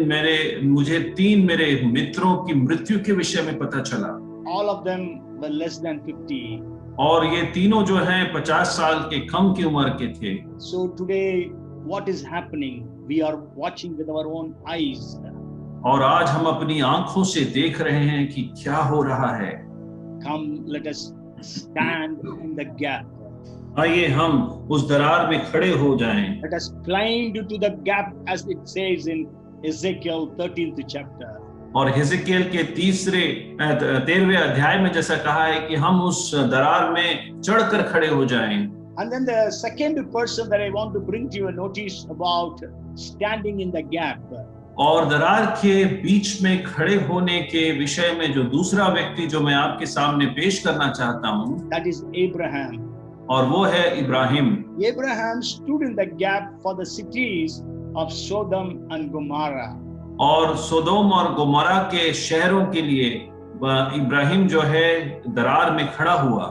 मुझे 3 मेरे मित्रों की मृत्यु के विषय में पता चला। All of them were less than 50. और ये तीनों जो हैं 50 साल के कम की उम्र के थे। So today what is happening? We are watching with our own eyes. और आज हम अपनी आंखों से देख रहे हैं कि क्या हो रहा है। Come, let us stand in the gap. आइए हम उस दरार में खड़े हो जाएं। Let us climb into the gap as it says in Ezekiel 13th chapter. और हिजकिय्याह के 13वें अध्याय में जैसा कहा है कि हम उस दरार में चढ़कर खड़े हो जाएं। And then the second person that I want to bring to your notice about standing in the gap. और दरार के बीच में खड़े होने के विषय में जो दूसरा व्यक्ति जो मैं आपके सामने पेश करना चाहता हूँ, That is Abraham. और वो है Ibrahim. Abraham stood in the gap for the cities of Sodom and Gomorrah. और सोदोम और गोमोरा के शहरों के लिए इब्राहिम जो है दरार में खड़ा हुआ।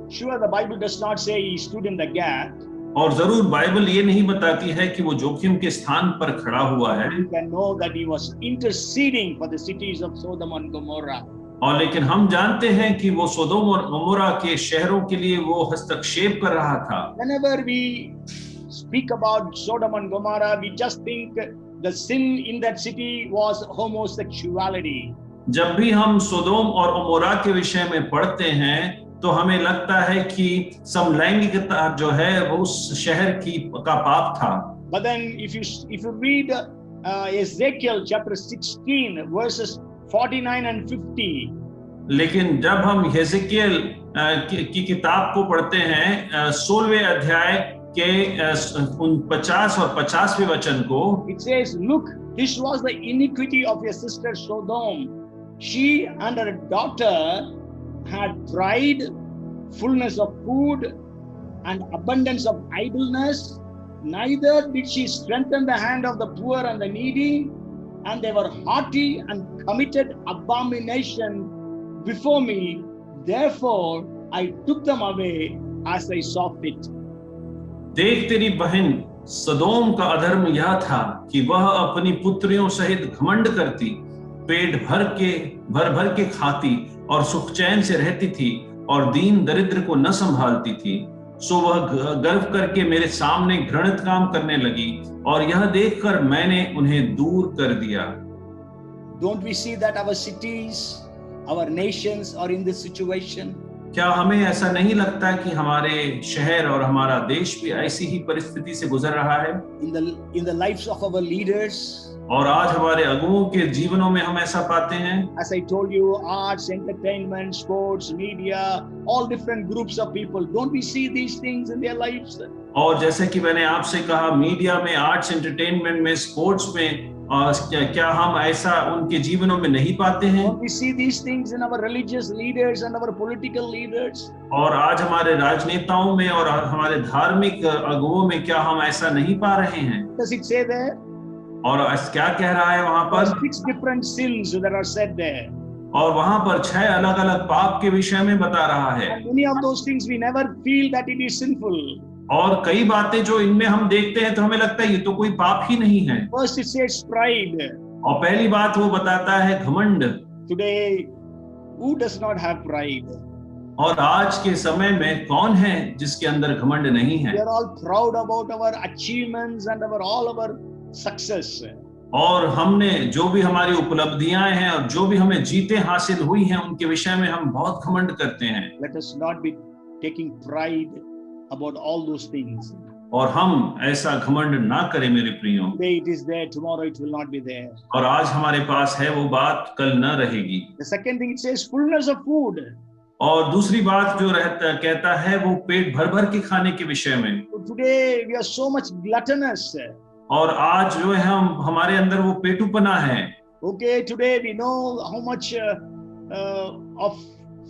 Sure, the Bible does not say he stood in the gap. और जरूर बाइबल ये नहीं बताती है कि वो जोखिम के स्थान पर खड़ा हुआ है। You can know that he was interceding for the cities of Sodom and Gomorrah. और लेकिन हम जानते हैं कि वो सोदोम और गोमोरा के शहरों के लिए वो हस्तक्षेप कर रहा था। Whenever we speak about Sodom and Gomorrah, we just think the sin in that city was homosexuality. जब भी हम सोदोम और गोमोरा के विषय में पढ़ते हैं तो हमें लगता है कि समलैंगिकता जो है वो उस शहर का पाप था। But then if you read Ezekiel chapter 16 verses 49 and 50, लेकिन जब हम हिजकिय्याह की किताब को पढ़ते हैं 16वें अध्याय के 49 और 50वें वचन को, it says, "Look, this was the iniquity of your sister Sodom. She and her daughter had pride, fullness of food, and abundance of idleness. Neither did she strengthen the hand of the poor and the needy, and they were haughty and committed abomination before me. Therefore, I took them away as I saw fit." देख तेरी बहन सदोम का अधर्म यह था कि वह अपनी पुत्रियों सहित घमंड करती, पेट भर के खाती और सुख चैन से रहती थी और दीन दरिद्र को न संभालती थी। सो वह गर्व करके मेरे सामने घृणित काम करने लगी और यह देखकर मैंने उन्हें दूर कर दिया। Don't we see that our cities, our nations are in this situation? क्या हमें ऐसा नहीं लगता कि हमारे शहर और हमारा देश भी ऐसी ही परिस्थिति से गुजर रहा है? In the lives of our leaders, और आज हमारे अगुओं के जीवनों में हम ऐसा पाते हैं। as I told you, arts, entertainment, sports, media, all different groups of people. Don't we see these things in their lives? और जैसे कि मैंने आपसे कहा, मीडिया में, आर्ट्स, एंटरटेनमेंट में, स्पोर्ट्स में, क्या हम ऐसा उनके जीवनों में नहीं पाते हैं? Don't we see these things in our religious leaders and our political leaders? और आज हमारे राजनेताओं में और हमारे धार्मिक अगुओं में क्या हम ऐसा नहीं पा रहे हैं? Does it say there? और क्या कह रहा है वहां पर? 6 different sins that are said there. और वहां पर 6 अलग-अलग पाप के विषय में बता रहा है। And many of those things we never feel that it is sinful. और कई बातें जो इनमें हम देखते हैं तो हमें लगता है ये तो कोई पाप ही नहीं है। First it says pride. और पहली बात वो बताता है घमंड। Today, who does not have pride? और आज के समय में कौन है जिसके अंदर घमंड नहीं है? We are all proud about our achievements and all our success. और हमने जो भी हमारी उपलब्धियां हैं और जो भी हमें जीतें हासिल हुई हैं उनके विषय में हम बहुत घमंड करते हैं। Let us not be taking pride about all those things. और हम ऐसा घमंड ना करें मेरे प्रियो। Today it is there, tomorrow it will not be there. और आज हमारे पास है वो बात, कल न रहेगी। The second thing it says fullness of food. और दूसरी बात जो कहता है वो पेट भर के खाने के विषय में। Today we are so much gluttonous. और आज जो है हमारे अंदर वो पेटूपना है। Okay, today we know how much of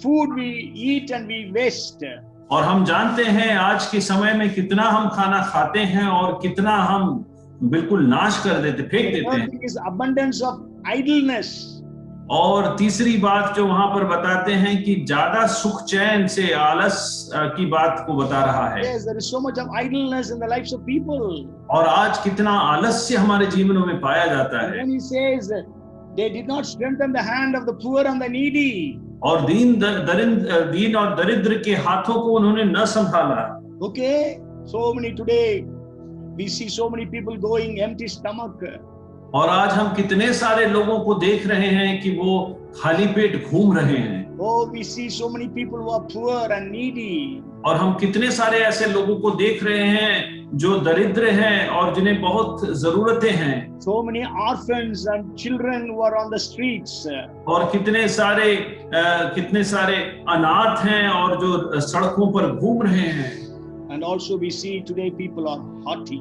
food we eat and we waste. और हम जानते हैं आज के समय में कितना हम खाना खाते हैं और कितना हम बिल्कुल नाश कर देते, फेंक देते हैं। There is abundance of idleness. और तीसरी बात जो वहां पर बताते हैं कि ज्यादा सुख चैन से आलस की बात को बता रहा है। Yes, there is so much of idleness in the lives of people. और आज कितना आलस्य हमारे जीवनों में पाया जाता है। When he says they did not strengthen the hand of the poor and the needy. और दीन और दरिद्र के हाथों को उन्होंने न संभाला। Okay, so many today we see so many people going empty stomach. और आज हम कितने सारे लोगों को देख रहे हैं कि वो खाली पेट घूम रहे हैं। Oh, we see so many people who are poor and needy. और हम कितने सारे ऐसे लोगों को देख रहे हैं जो दरिद्र हैं और जिन्हें बहुत जरूरतें हैं। So many orphans and children who are on the streets. और कितने सारे अनाथ हैं और जो सड़कों पर घूम रहे हैं। And also we see today people are haughty.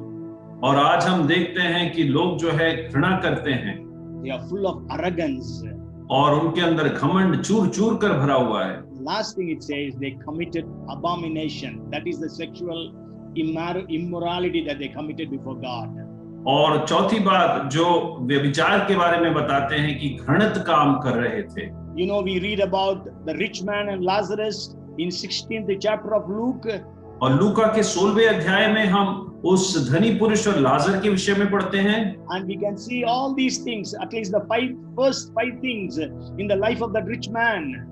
और आज हम देखते हैं कि लोग जो है घृणा करते हैं। They are full of arrogance. और उनके अंदर घमंड चूर कर भरा हुआ है। Last thing it says, they committed abomination. That is the sexual immorality that they committed before God. और चौथी बात जो व्यभिचार के बारे में बताते हैं कि घृणित काम कर रहे थे। You know, we read about the rich man and Lazarus in 16th chapter of Luke. और लूका के 16वें अध्याय में हम उस धनी पुरुष और लाजर के विषय में पढ़ते हैं। And we can see all these things, at least the first five things in the life of that rich man.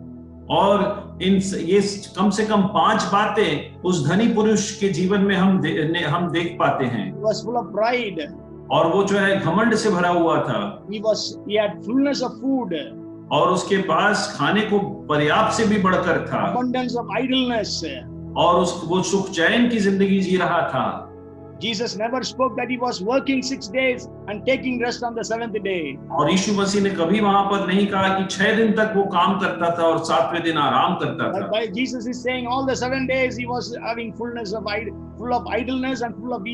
और ये कम से कम 5 बातें उस धनी पुरुष के जीवन में हम देख पाते हैं। He was full of pride. और वो जो है घमंड से भरा हुआ था। He had fullness of food. और उसके पास खाने को पर्याप्त से भी बढ़कर था। Abundance of idleness. और वो सुख चैन की जिंदगी जी रहा था। Jesus never spoke that he was working 6 days and taking rest on the 7th day. और यीशु मसीह ने कभी वहां पर नहीं कहा कि 6 दिन तक वो काम करता था और 7वें दिन आराम करता था। But Jesus is saying all the 7 days he was having full of idleness and full of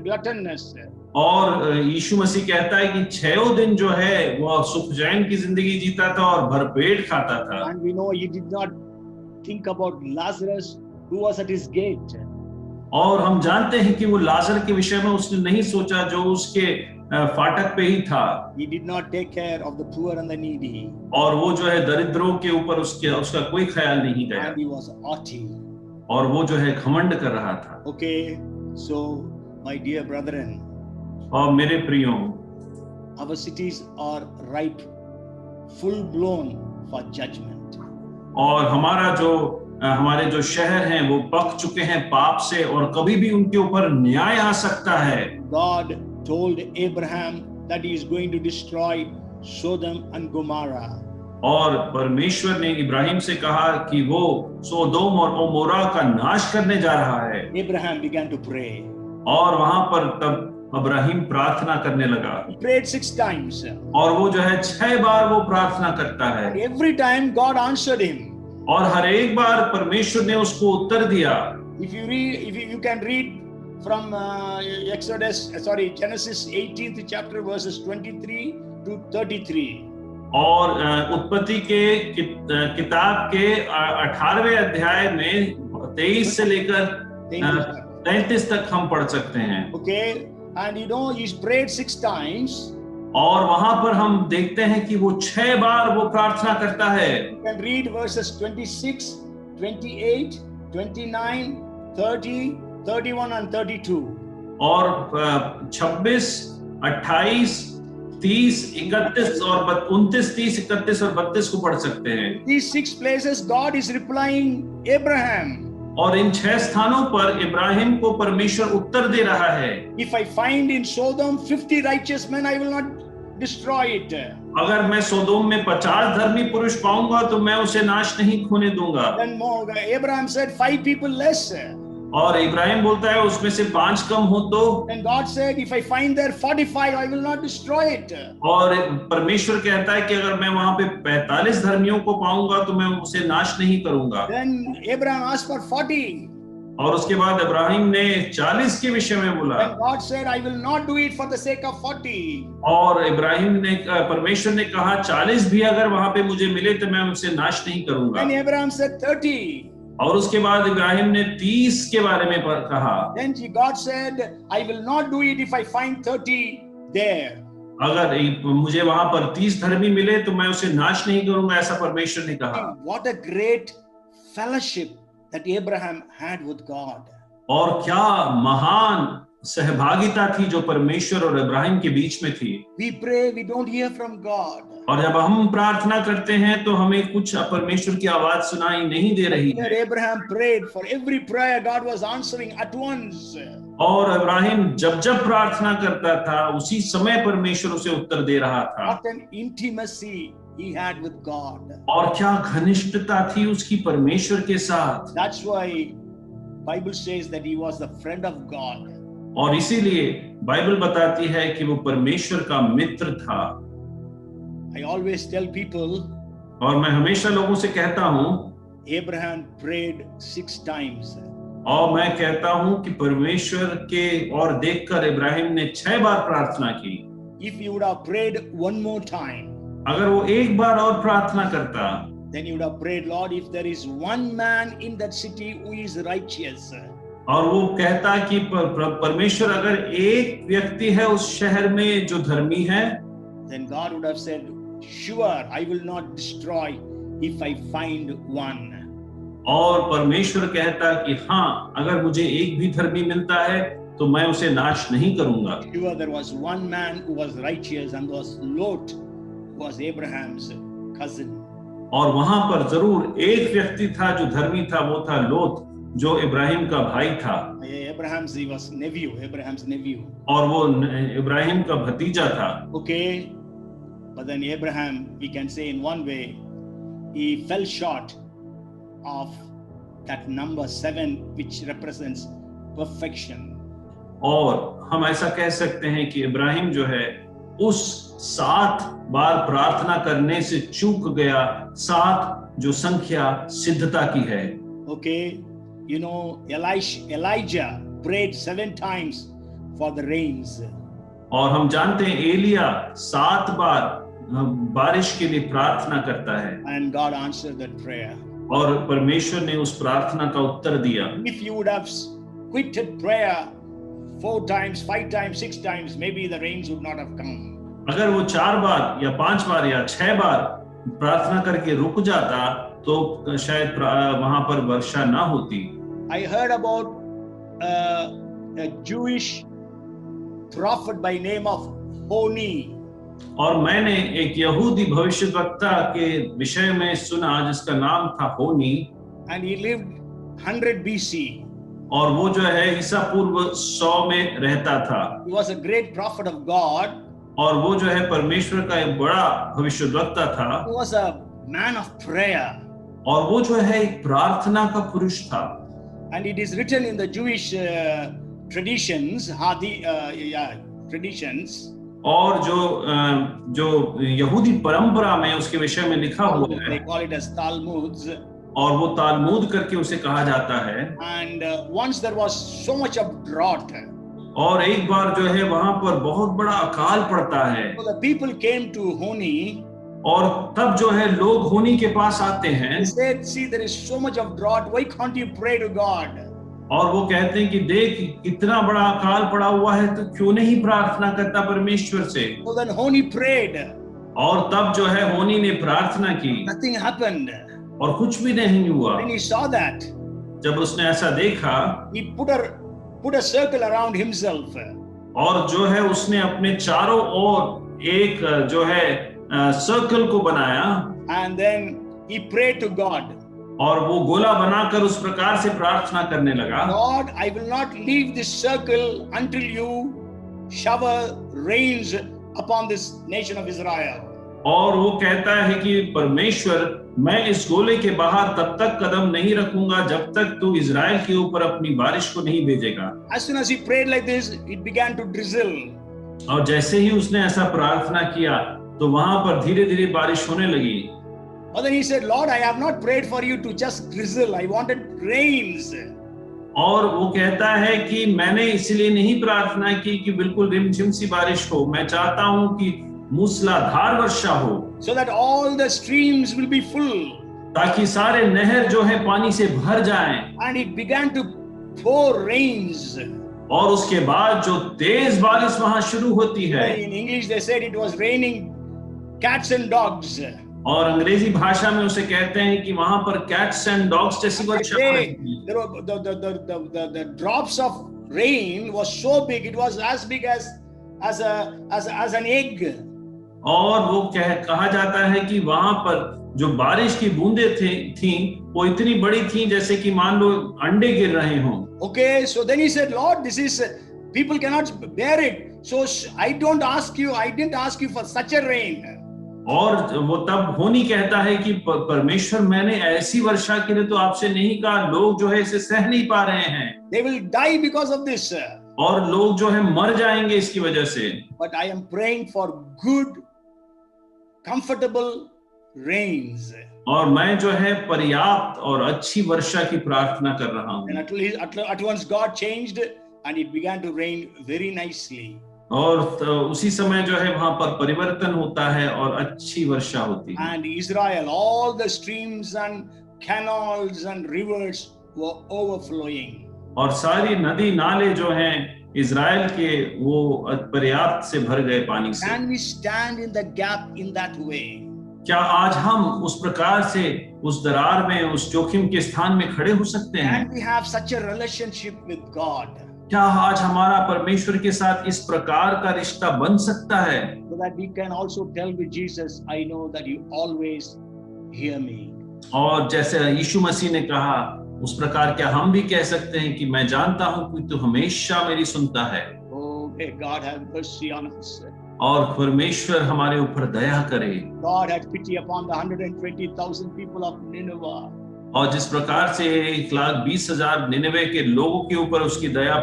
gluttonous. और यीशु मसीह कहता है कि 6 दिन जो है वो सुख चैन की जिंदगी जीता था और भरपेट खाता था। And we know he did not think about Lazarus who was at his gate. और हम जानते हैं कि वो लाजर के विषय में उसने नहीं सोचा जो उसके फाटक पे ही था। He did not take care of the poor and the needy. और वो जो है दरिद्रों के ऊपर उसका कोई ख्याल नहीं गया। And he was haughty. और वो जो है घमंड कर रहा था। Okay, So, my dear brethren, और मेरे प्रियों, our cities are ripe, full blown for judgment. और हमारे जो शहर हैं वो पक चुके हैं पाप से, और कभी भी उनके ऊपर न्याय आ सकता है। God told Abraham that he is going to destroy Sodom and Gomorrah. और परमेश्वर ने इब्राहिम से कहा कि वो सोदोम और ओमोरा का नाश करने जा रहा है। Abraham began to pray. और वहां पर तब इब्राहिम प्रार्थना करने लगा, He prayed 6 times. और वो जो है 6 बार वो प्रार्थना करता है, Every time God answered him. और हर एक बार परमेश्वर ने उसको उत्तर दिया। If you can read from Genesis 18th chapter verses 23 to 33. और उत्पत्ति के किताब के 18वें अध्याय में 23 से लेकर 33 तक हम पढ़ सकते हैं। Okay, and he prayed 6 times. और वहां पर हम देखते हैं कि वो 6 बार वो प्रार्थना करता है। You can read verses 26, 28, 29, 30, 31 and 32. और 26, 28, 30, 31 और 29, 30, 31 और 32 को पढ़ सकते हैं। These 6 places God is replying Abraham. और इन 6 स्थानों पर इब्राहिम को परमेश्वर उत्तर दे रहा है। If I find in Sodom 50 righteous men, I will not destroy it. अगर मैं सोदोम में 50 धर्मी पुरुष पाऊंगा तो मैं उसे नाश नहीं होने दूंगा। Then Abraham said 5 people less. और इब्राहिम बोलता है उसमें से 5 कम हो तो। Then God said, if I find there 45, I will not destroy it. और परमेश्वर कहता है कि अगर मैं वहां पे 45 धर्मियों को पाऊंगा तो मैं उसे नाश नहीं करूंगा। Then Abraham asked for 40. और उसके बाद इब्राहिम ने 40 के विषय में बोला। Then God said, I will not do it for the sake of 40. और परमेश्वर ने कहा 40 भी अगर वहां पे मुझे मिले तो मैं उसे नाश नहीं करूंगा। Then Abraham said 30. और उसके बाद इब्राहिम ने 30 के बारे में कहा। Then God said, I will not do it if I find 30 there. अगर मुझे वहां पर 30 धर्मी मिले तो मैं उसे नाश नहीं करूंगा, ऐसा परमेश्वर ने कहा। What a great fellowship that Abraham had with God. और क्या महान सहभागिता थी जो परमेश्वर और इब्राहिम के बीच में थी। We pray, we don't hear from God. और जब हम प्रार्थना करते हैं तो हमें कुछ परमेश्वर की आवाज सुनाई नहीं दे रही है। Abraham prayed for every prayer, God was answering at once. और इब्राहिम जब जब प्रार्थना करता था उसी समय परमेश्वर उसे उत्तर दे रहा था। What an intimacy he had with God. और क्या घनिष्ठता थी उसकी परमेश्वर के साथ। That's why Bible says that he was the friend of God. और इसीलिए बाइबल बताती है कि वो परमेश्वर का मित्र था। I always tell people, और मैं हमेशा लोगों से कहता हूँ, Abraham prayed 6 times. और मैं कहता हूँ कि परमेश्वर के और देखकर इब्राहिम ने 6 बार प्रार्थना की। If he would have prayed one more time, अगर वो एक बार और प्रार्थना करता, then he would have prayed, Lord, if there is one man in that city who is righteous. और वो कहता कि परमेश्वर अगर एक व्यक्ति है उस शहर में जो धर्मी है, then God would have said, sure, I will not destroy if I find one. और परमेश्वर कहता कि हाँ, अगर मुझे एक भी धर्मी मिलता है तो मैं उसे नाश नहीं करूंगा। Sure, there was one man who was righteous and was Lot, who was Abraham's cousin. और वहां पर जरूर एक व्यक्ति था जो धर्मी था, वो था लोत जो इब्राहिम का भाई था। He was Abraham's nephew. और वो इब्राहिम का भतीजा था। Okay, but then Abraham, we can say in one way, he fell short of that number 7, which represents perfection. और हम ऐसा कह सकते हैं कि इब्राहिम जो है उस 7 बार प्रार्थना करने से चूक गया, 7 जो संख्या सिद्धता की है। Okay, you know, Elijah prayed 7 times for the rains. और हम जानते हैं एलिया 7 बार बारिश के लिए प्रार्थना करता है। And God answered that prayer. और परमेश्वर ने उस प्रार्थना का उत्तर दिया। If you would have quitted prayer 4 times, 5 times, 6 times, maybe the rains would not have come. अगर वो 4 बार या 5 बार या 6 बार प्रार्थना करके रुक जाता तो शायद वहां पर वर्षा ना होती। I heard about a Jewish prophet by name of Honi. और मैंने एक यहूदी भविष्यद्वक्ता के विषय में सुना जिसका नाम था होनी, And he lived 100 BC. और वो जो है ईसा पूर्व 100 में रहता था, He was a great prophet of God. और वो जो है परमेश्वर का एक बड़ा भविष्यद्वक्ता था, He was a man of prayer. और वो जो है एक प्रार्थना का पुरुष था। And it is written in the Jewish traditions, traditions, और जो यहूदी परंपरा में उसके विषय में लिखा हुआ है, they call it as Talmuds. और वो तालमूद करके उसे कहा जाता है। And once there was so much of drought, और एक बार जो है वहां पर बहुत बड़ा अकाल पड़ता है, so the people came to Honi. और तब जो है लोग होनी के पास आते हैं, They said, see, there is so much of drought, why can't you pray to God? और वो कहते हैं कि देख इतना बड़ा अकाल पड़ा हुआ है तो क्यों नहीं प्रार्थना करता परमेश्वर से। So then Honi prayed. और तब जो है होनी ने प्रार्थना की, Nothing happened. और कुछ भी नहीं हुआ। When he saw that, जब उसने ऐसा देखा, he put a circle around himself. और जो है उसने अपने चारों ओर एक जो है सर्कल को बनाया, And then he prayed to God. और वो गोला बनाकर उस प्रकार से प्रार्थना करने लगा, God, I will not leave this circle until you shower rains upon this nation of Israel. और वो कहता है कि परमेश्वर, मैं इस गोले के बाहर तब तक कदम नहीं रखूंगा जब तक तू इजराइल के ऊपर अपनी बारिश को नहीं भेजेगा। As soon as he prayed like this, it began to drizzle. और जैसे ही उसने ऐसा प्रार्थना किया तो वहां पर धीरे धीरे बारिश होने लगी। But then he said, Lord, I have not prayed for you to just drizzle. I wanted rains. और वो कहता है कि मैंने इसलिए नहीं प्रार्थना की कि बिल्कुल रिमझिम सी बारिश हो, मैं चाहता हूं कि मूसलाधार वर्षा हो, So that all the streams will be full. ताकि सारे नहर जो है पानी से भर जाएं। And it began to pour rains. और उसके बाद जो तेज बारिश वहां शुरू होती है, In English they said it was raining cats and dogs. और अंग्रेजी भाषा में उसे कहते हैं कि वहां पर कैट्स एंड डॉग्स जैसी वर्षा हो रही थी। There were the drops of rain was so big, it was as big as an egg. और वो कहा जाता है कि वहां पर जो बारिश की बूंदें थी वो इतनी बड़ी थी जैसे कि मान लो अंडे गिर रहे हों। Okay, so then he said, Lord, this is people cannot bear it. So I didn't ask you for such a rain. और वो तब होनी कहता है कि परमेश्वर, मैंने ऐसी वर्षा के लिए तो आपसे नहीं कहा, लोग जो है इसे सह नहीं पा रहे हैं, They will die because of this. और लोग जो है मर जाएंगे इसकी वजह से। But I am praying for good, comfortable rains. और मैं जो है पर्याप्त और अच्छी वर्षा की प्रार्थना कर रहा हूँ। And at once God changed and it began to rain very nicely. और उसी समय जो है वहां पर परिवर्तन होता है और अच्छी वर्षा होती है। And Israel, all the streams and canals and rivers were overflowing. और सारी नदी नाले जो हैं इजराइल के वो पर्याप्त से भर गए पानी से। Can we stand in the gap in that way? क्या आज हम उस प्रकार से उस दरार में, उस जोखिम के स्थान में खड़े हो सकते हैं? Can we have such a relationship with God? क्या आज हमारा परमेश्वर के साथ इस प्रकार का रिश्ता बन सकता है? So that we can also tell with Jesus, I know that you always hear me. और जैसे यीशु मसीह ने कहा, उस प्रकार क्या हम भी कह सकते हैं कि मैं जानता हूं कि तू हमेशा मेरी सुनता है। Oh, may God have mercy on us. और परमेश्वर हमारे ऊपर दया करे। God had pity upon the 120,000 people of Nineveh. और जिस प्रकार से 1,20,000 निनवे के लोगों के ऊपर उसकी दया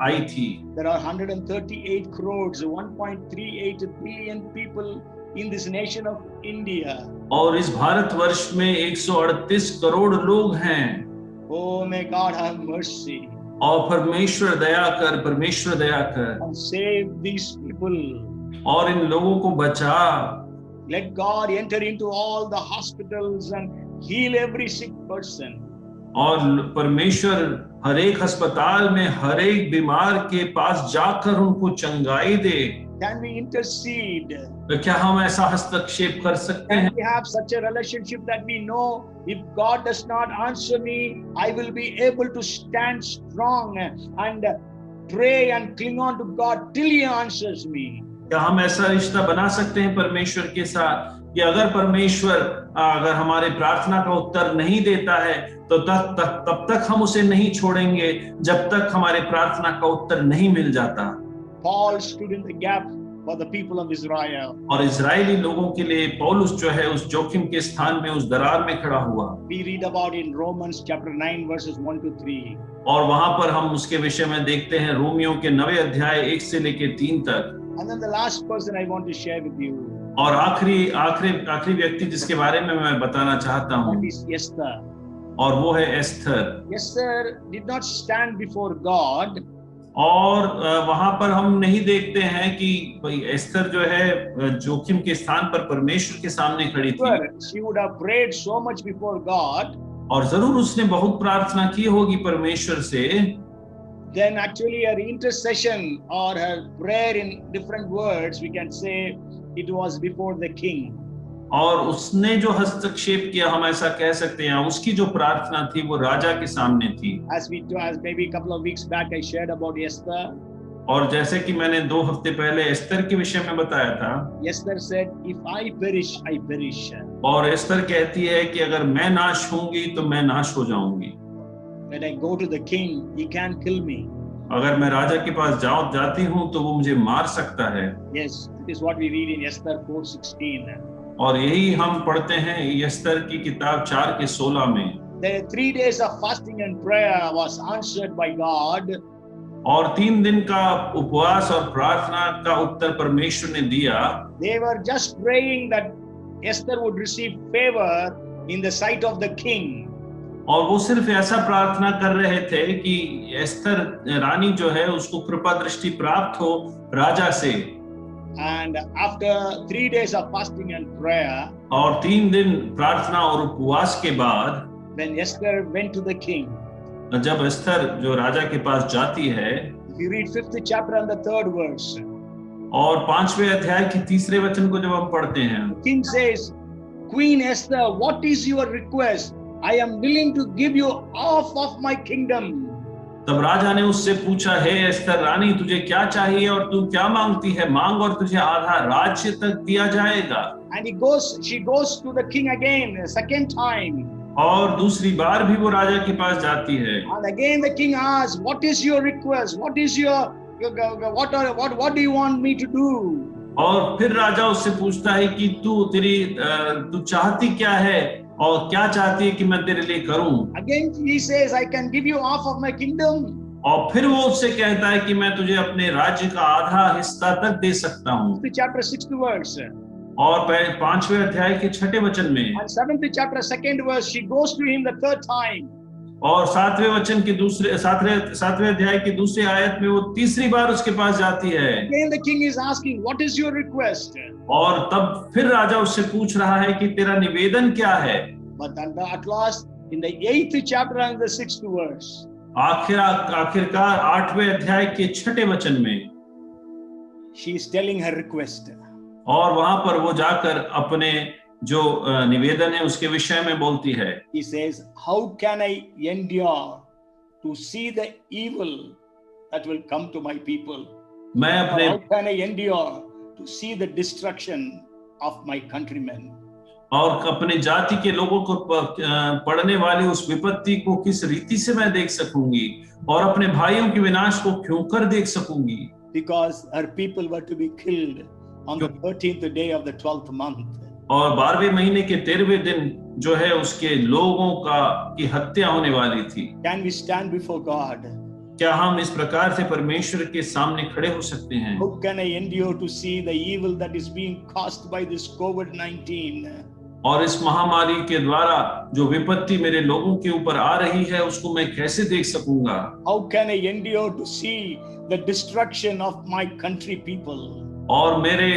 आई थी। There are 138 crores, 1.38 billion people in this nation of India. और इस भारतवर्ष में 138 करोड़ लोग हैं। Oh, may God have mercy. और परमेश्वर दया कर And save these people. और इन लोगों को बचा। Let God enter into all the hospitals and heal every sick person. और परमेश्वर हर एक अस्पताल में हर एक बीमार के पास जाकर उनको चंगाई दे। Can we intercede? तो क्या हम ऐसा हस्तक्षेप कर सकते हैं? Can we have such a relationship that we know if God does not answer me, I will be able to stand strong and pray and cling on to God till He answers me. क्या हम ऐसा रिश्ता बना सकते हैं परमेश्वर के साथ कि अगर परमेश्वर अगर हमारे प्रार्थना का उत्तर नहीं देता है तो तब तक हम उसे नहीं छोड़ेंगे जब तक हमारे प्रार्थना का उत्तर नहीं मिल जाता। Paul stood in the gap for the people of Israel. और इजरायली लोगों के लिए पौलुस जो है उस जोखिम के स्थान में, उस दरार में खड़ा हुआ। We read about in Romans chapter 9 verses 1 to 3. और वहां पर हम उसके विषय में देखते हैं रोमियो के 9 अध्याय 1 से लेके 3 तक। And then the last person I want to share with you, और आखिरी व्यक्ति जिसके बारे में मैं बताना चाहता हूँ, that is Esther. और वो है Esther. Esther did not stand before God. और वहां पर हम नहीं देखते हैं कि भाई एस्थर जो है जोखिम के स्थान पर परमेश्वर के सामने खड़ी थी। She would have prayed so much before God. और जरूर उसने बहुत प्रार्थना की होगी परमेश्वर से। Then actually her intercession or her prayer in different words, we can say it was before the king. और उसने जो हस्तक्षेप किया हम ऐसा कह सकते हैं, उसकी जो प्रार्थना थी वो राजा के सामने थी। As maybe a couple of weeks back I shared about Esther. और जैसे कि मैंने 2 हफ्ते पहले एस्थर के विषय में बताया था, Esther said, "If I perish, I perish." और एस्थर कहती है कि अगर मैं नाश होंगी तो मैं नाश हो जाऊंगी। When I go to the king, he can't kill me. अगर मैं राजा के पास जाती हूँ तो वो मुझे मार सकता है। Yes, it is what we read in Esther 4:16. और यही हम पढ़ते हैं एस्थर की किताब 4:16 में। The 3 days of fasting and prayer was answered by God. और 3 दिन का उपवास और प्रार्थना का उत्तर परमेश्वर ने दिया। They were just praying that Esther would receive favor in the sight of the king. और वो सिर्फ ऐसा प्रार्थना कर रहे थे कि एस्थर रानी जो है उसको कृपा दृष्टि प्राप्त हो राजा से। And after 3 days of fasting and prayer, और 3 दिन प्रार्थना और उपवास के बाद, when Esther went to the king, जब एस्थर जो राजा के पास जाती है, if you read 5th chapter and the 3rd verse, और 5वें अध्याय के 3रे वचन को जब हम पढ़ते हैं, king says, "Queen Esther, what is your request? I am willing to give you half of my kingdom." तब राजा ने उससे पूछा, हे एस्थर रानी, तुझे क्या चाहिए और तू क्या मांगती है? मांग और तुझे आधा राज्य तक दिया जाएगा। And she goes to the king again, a second time. और दूसरी बार भी वो राजा के पास जाती है। And again the king asks, "What is your request? What is what do you want me to do?" और फिर राजा उससे पूछता है कि तू चाहती क्या है और क्या चाहती है कि मैं तेरे लिए करूं? Again he says, "I can give you half of my kingdom." और फिर वो उससे कहता है कि मैं तुझे अपने राज्य का आधा हिस्सा तक दे सकता हूं। Chapter 6th verse. और 5वें अध्याय के 6ठे वचन में, And 7th chapter 2nd verse, she goes to him the 3rd time. और 7वें वचन के 7वें अध्याय की दूसरी आयत में वो तीसरी बार उसके पास जाती है। Again the king is asking, "What is your request?" और तब फिर राजा उससे पूछ रहा है कि तेरा निवेदन क्या है? But at last in the 8th chapter and the 6th verse, आखिरकार 8वें अध्याय के 6ठे वचन में she is telling her request. और वहां पर वो जाकर अपने जो निवेदन है उसके विषय में बोलती है। He says, "How can I endure to see the evil that will come to my people? How can I endure to see the destruction of my countrymen?" और अपने जाति के लोगों को पड़ने वाली उस विपत्ति को किस रीति से मैं देख सकूंगी और अपने भाइयों के विनाश को क्यों कर देख सकूंगी? Because her people were to be killed on the 13th day of the 12th month. और 12वें महीने के 13वें दिन जो है उसके लोगों की हत्या होने वाली थी। Can we stand before God? क्या हम इस प्रकार से परमेश्वर के सामने खड़े हो सकते हैं? How can I endure to see the evil that is being caused by this COVID-19? और इस महामारी के द्वारा जो विपत्ति मेरे लोगों के ऊपर आ रही है उसको मैं कैसे देख सकूंगा? How can I endure to see the destruction of my country people? और मेरे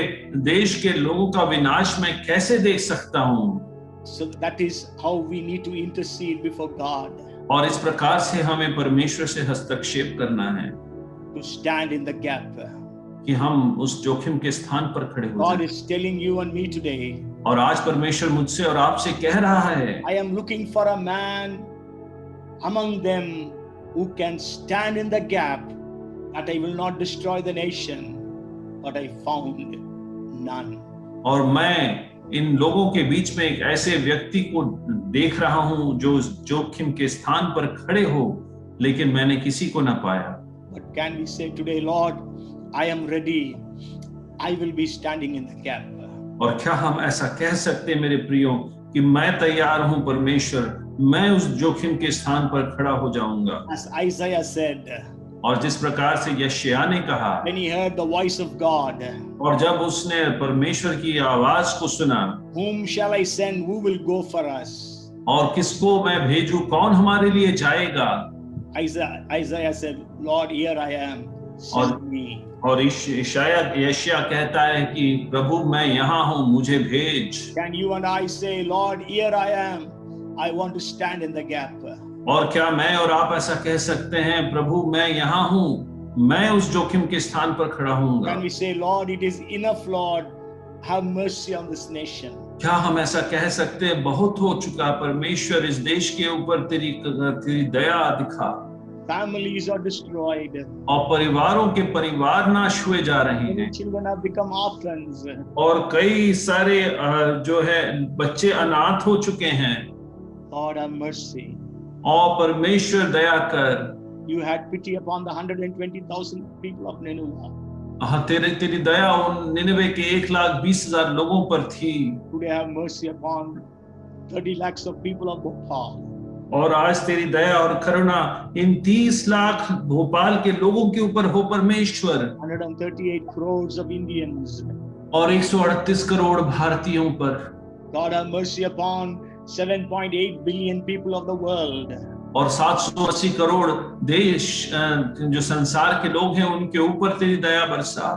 देश के लोगों का विनाश मैं कैसे देख सकता हूँ? So that is how we need to intercede before God. और इस प्रकार से हमें परमेश्वर से हस्तक्षेप करना है to stand in the gap. कि हम उस जोखिम के स्थान पर खड़े हो God जाएं। is telling you and me today, और आज परमेश्वर मुझसे और आपसे कह रहा है, I am looking for a man among them who can stand in the gap that I will not destroy the nation, but I found none. और मैं इन लोगों के बीच में एक ऐसे व्यक्ति को देख रहा हूं जो उस जोखिम के स्थान पर खड़े हो, लेकिन मैंने किसी को ना पाया। But can we say today, Lord, I am ready. I will be standing in the gap. और क्या हम ऐसा कह सकते हैं मेरे प्रियो कि मैं तैयार हूं परमेश्वर, मैं उस जोखिम के स्थान पर खड़ा हो जाऊंगा। As Isaiah said, और जिस प्रकार से यशायाह ने कहा, when he heard the voice of God, और जब उसने परमेश्वर की आवाज को सुना, whom shall I send? Who will go for us? और किसको मैं भेजूं, कौन हमारे लिए जाएगा? Isaiah said, Lord, here I am, send me. और यशायाह कहता है कि प्रभु मैं यहाँ हूँ, मुझे भेज। Can you and I say, Lord, here I am, I want to stand in the gap? और क्या मैं और आप ऐसा कह सकते हैं, प्रभु मैं यहाँ हूँ, मैं उस जोखिम के स्थान पर खड़ा हूँगा? Can we say, Lord, it is enough, Lord, have mercy on this nation? क्या हम ऐसा कह सकते हैं, बहुत हो चुका परमेश्वर, इस देश के ऊपर तेरी दया दिखा। Families are destroyed. और परिवारों के परिवार नाश हुए जा रहे Many हैं, children have become orphans. और कई सारे जो है बच्चे अनाथ हो चुके हैं। Lord, have mercy. और परमेश्वर दया कर। You had pity upon the 120,000 people of Nineveh. हाँ, तेरी दया उन निनवे के 1,20,000 लोगों पर थी। Today have mercy upon 30 lakhs of people of Bhopal. और आज तेरी दया और करुणा इन 30 लाख भोपाल के लोगों के ऊपर हो परमेश्वर। 138 crores of Indians. और 138 करोड़ भारतीयों पर। God have mercy upon 7.8 billion people of the world. और 780 करोड़ देश जो संसार के लोग हैं उनके ऊपर तेरी दया बरसा।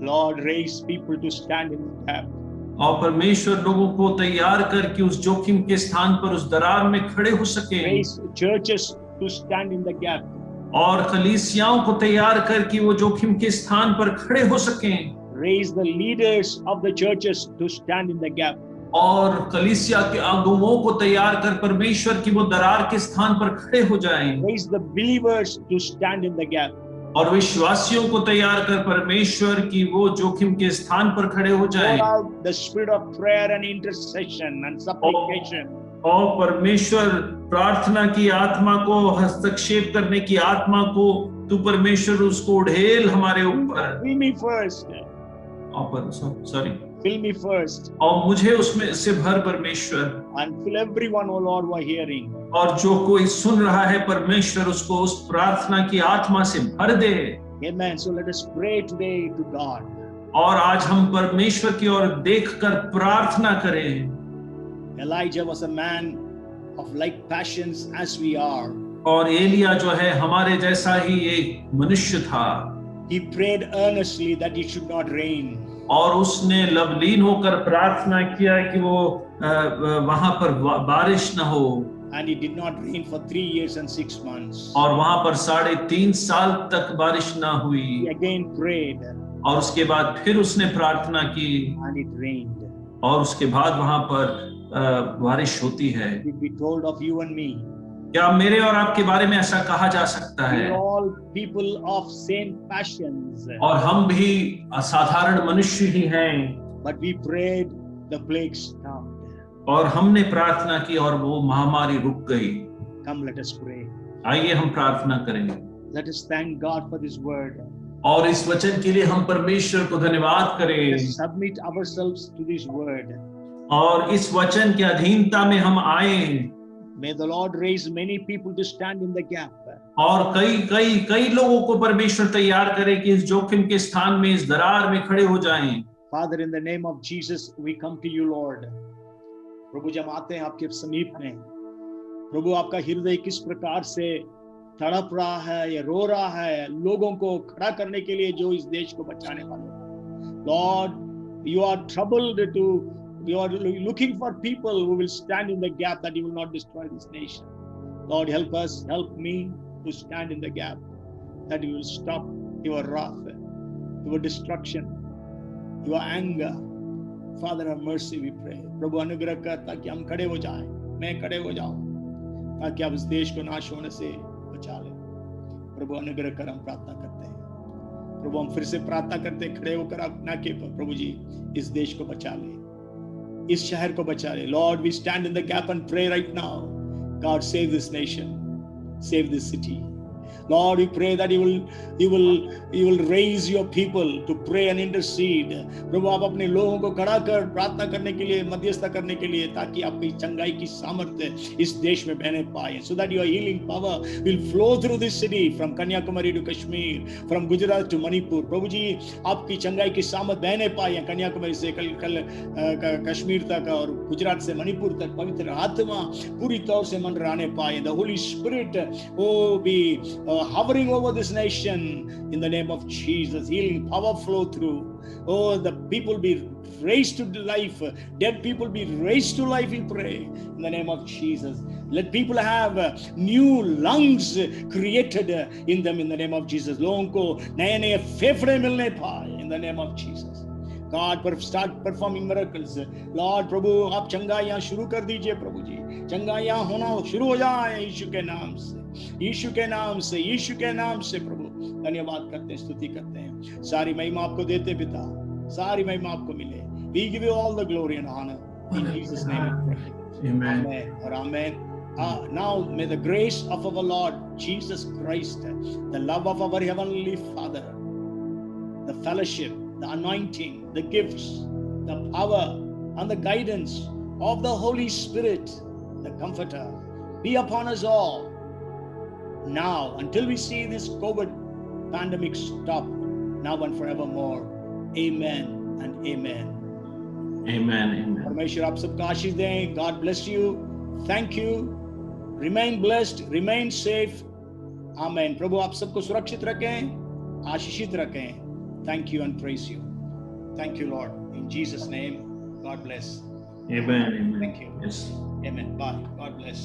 Lord, raise people to stand in the gap. और परमेश्वर लोगों को तैयार कर कि उस जोखिम के स्थान पर उस दरार में खड़े हो सके। Raise churches to stand in the gap. और कलीसियाओं को तैयार कर कि वो जोखिम के स्थान पर खड़े हो सकें। Raise the leaders of the churches to stand in the gap. और कलीसिया के अगुवों को तैयार कर परमेश्वर की वो दरार के स्थान पर खड़े हो जाएं। Raise the believers to stand in the gap. और विश्वासियों को तैयार कर परमेश्वर की वो जोखिम के स्थान पर खड़े हो जाएं। Pour out the spirit of prayer and intercession and supplication. और परमेश्वर प्रार्थना की आत्मा को, हस्तक्षेप करने की आत्मा को तू परमेश्वर उसको उड़ेल हमारे ऊपर। Fill me first. Fill me first. और मुझे उसमें से भर परमेश्वर। And fill everyone, oh Lord, who are hearing. और जो कोई सुन रहा है परमेश्वर उसको उस प्रार्थना की आत्मा से भर दे। Amen. So let us pray today to God. और आज हम परमेश्वर की ओर देखकर प्रार्थना करें। Elijah was a man of like passions as we are. और एलिया जो है हमारे जैसा ही एक मनुष्य था। He prayed earnestly that it should not rain. और उसने लवलीन होकर प्रार्थना किया कि वो वहां पर बारिश न हो। And it did not rain for 3 years and 6 months. और वहां पर 3.5 साल तक बारिश ना हुई। He again prayed. और उसके बाद फिर उसने प्रार्थना की। And it rained. और उसके बाद वहां पर बारिश होती है। It be told of you and me. क्या मेरे और आपके बारे में ऐसा कहा जा सकता We है? are all people of same passions. और हम भी असाधारण मनुष्य ही हैं। But we prayed, the plague stopped. और हमने प्रार्थना की और वो महामारी रुक गई। Come, let us pray. आइए हम प्रार्थना करें। Let us thank God for this word. और इस वचन के लिए हम परमेश्वर को धन्यवाद करें। Let us submit ourselves to this word. और इस वचन की अधीनता में हम आए। May the Lord raise many people to stand in the gap. और कई लोगों को परमेश्वर तैयार करे कि इस जोखिम के स्थान में, इस दरार में खड़े हो जाएं। Father, in the name of Jesus, we come to you, Lord. प्रभु जब आते हैं आपके समीप में, प्रभु आपका हृदय किस प्रकार से तड़प रहा है या रो रहा है लोगों को खड़ा करने के लिए जो इस देश को बचाने वाले। Lord, you are troubled to You are looking for people who will stand in the gap that you will not destroy this nation. Lord, help us, help me to stand in the gap that you will stop your wrath, your destruction, your anger. Father, have mercy, we pray. प्रभु अनुग्रह कर ताकि हम खड़े हो जाएं, मैं खड़े हो जाऊं, ताकि आप इस देश को नाश होने से बचा लें। प्रभु अनुग्रह कर, हम प्रार्थना करते हैं। प्रभु हम फिर से प्रार्थना करते हैं, खड़े होकर अपना के प्रभु जी इस देश को बचा ले, इस शहर को बचा ले। Lord we stand in the gap and pray right now, God save this nation, save this city. Lord, we pray that you will raise your people to pray and intercede. प्रभु आप अपने लोगों को खड़ा कर प्रार्थना करने के लिए, मध्यस्थता करने के लिए, ताकि आपकी चंगाई की सामर्थ्य इस देश में बहने पाए, so that your healing power will flow through this city from Kanyakumari to Kashmir, from Gujarat to Manipur. प्रभु जी आपकी चंगाई की सामर्थ बहने पाए, कन्याकुमारी से कल कश्मीर तक और गुजरात से मणिपुर तक पवित्र आत्मा पूरी तौर से मंडराने पाए। The Holy Spirit be hovering over this nation in the name of Jesus. Healing power flow through. Oh, the people be raised to life, dead people be raised to life, we pray in the name of Jesus. Let people have new lungs created in them in the name of Jesus. लोगों को नए नए फेफड़े मिलने पाए in the name of Jesus. God, start performing miracles. Lord, प्रभु आप चंगाइयां शुरू कर दीजिए। प्रभु जी चंगाइयां होना शुरू हो जाए यीशु के नाम से, यीशु के नाम से, यीशु के नाम से। प्रभु धन्यवाद करते हैं, स्तुति करते हैं, सारी महिमा आपको देते पिता, सारी महिमा आपको मिले। We give you all the glory and honor in Jesus name we pray. Amen. Amen or amen. Now may the grace of our Lord Jesus Christ, the love of our heavenly Father, the fellowship, the anointing, the gifts, the power and the guidance of the Holy Spirit, the Comforter, be upon us all now until we see this COVID pandemic stop, now and forevermore. Amen and amen. Amen. Amen. परमेश्वर आप सबका आशीष दें. God bless you. Thank you. Remain blessed. Remain safe. Amen. प्रभु आप सबको सुरक्षित रखें, आशीषित रखें. Thank you and praise you. Thank you, Lord. In Jesus' name, God bless. Amen. Amen. Thank you. Yes. Amen. Bye. God bless.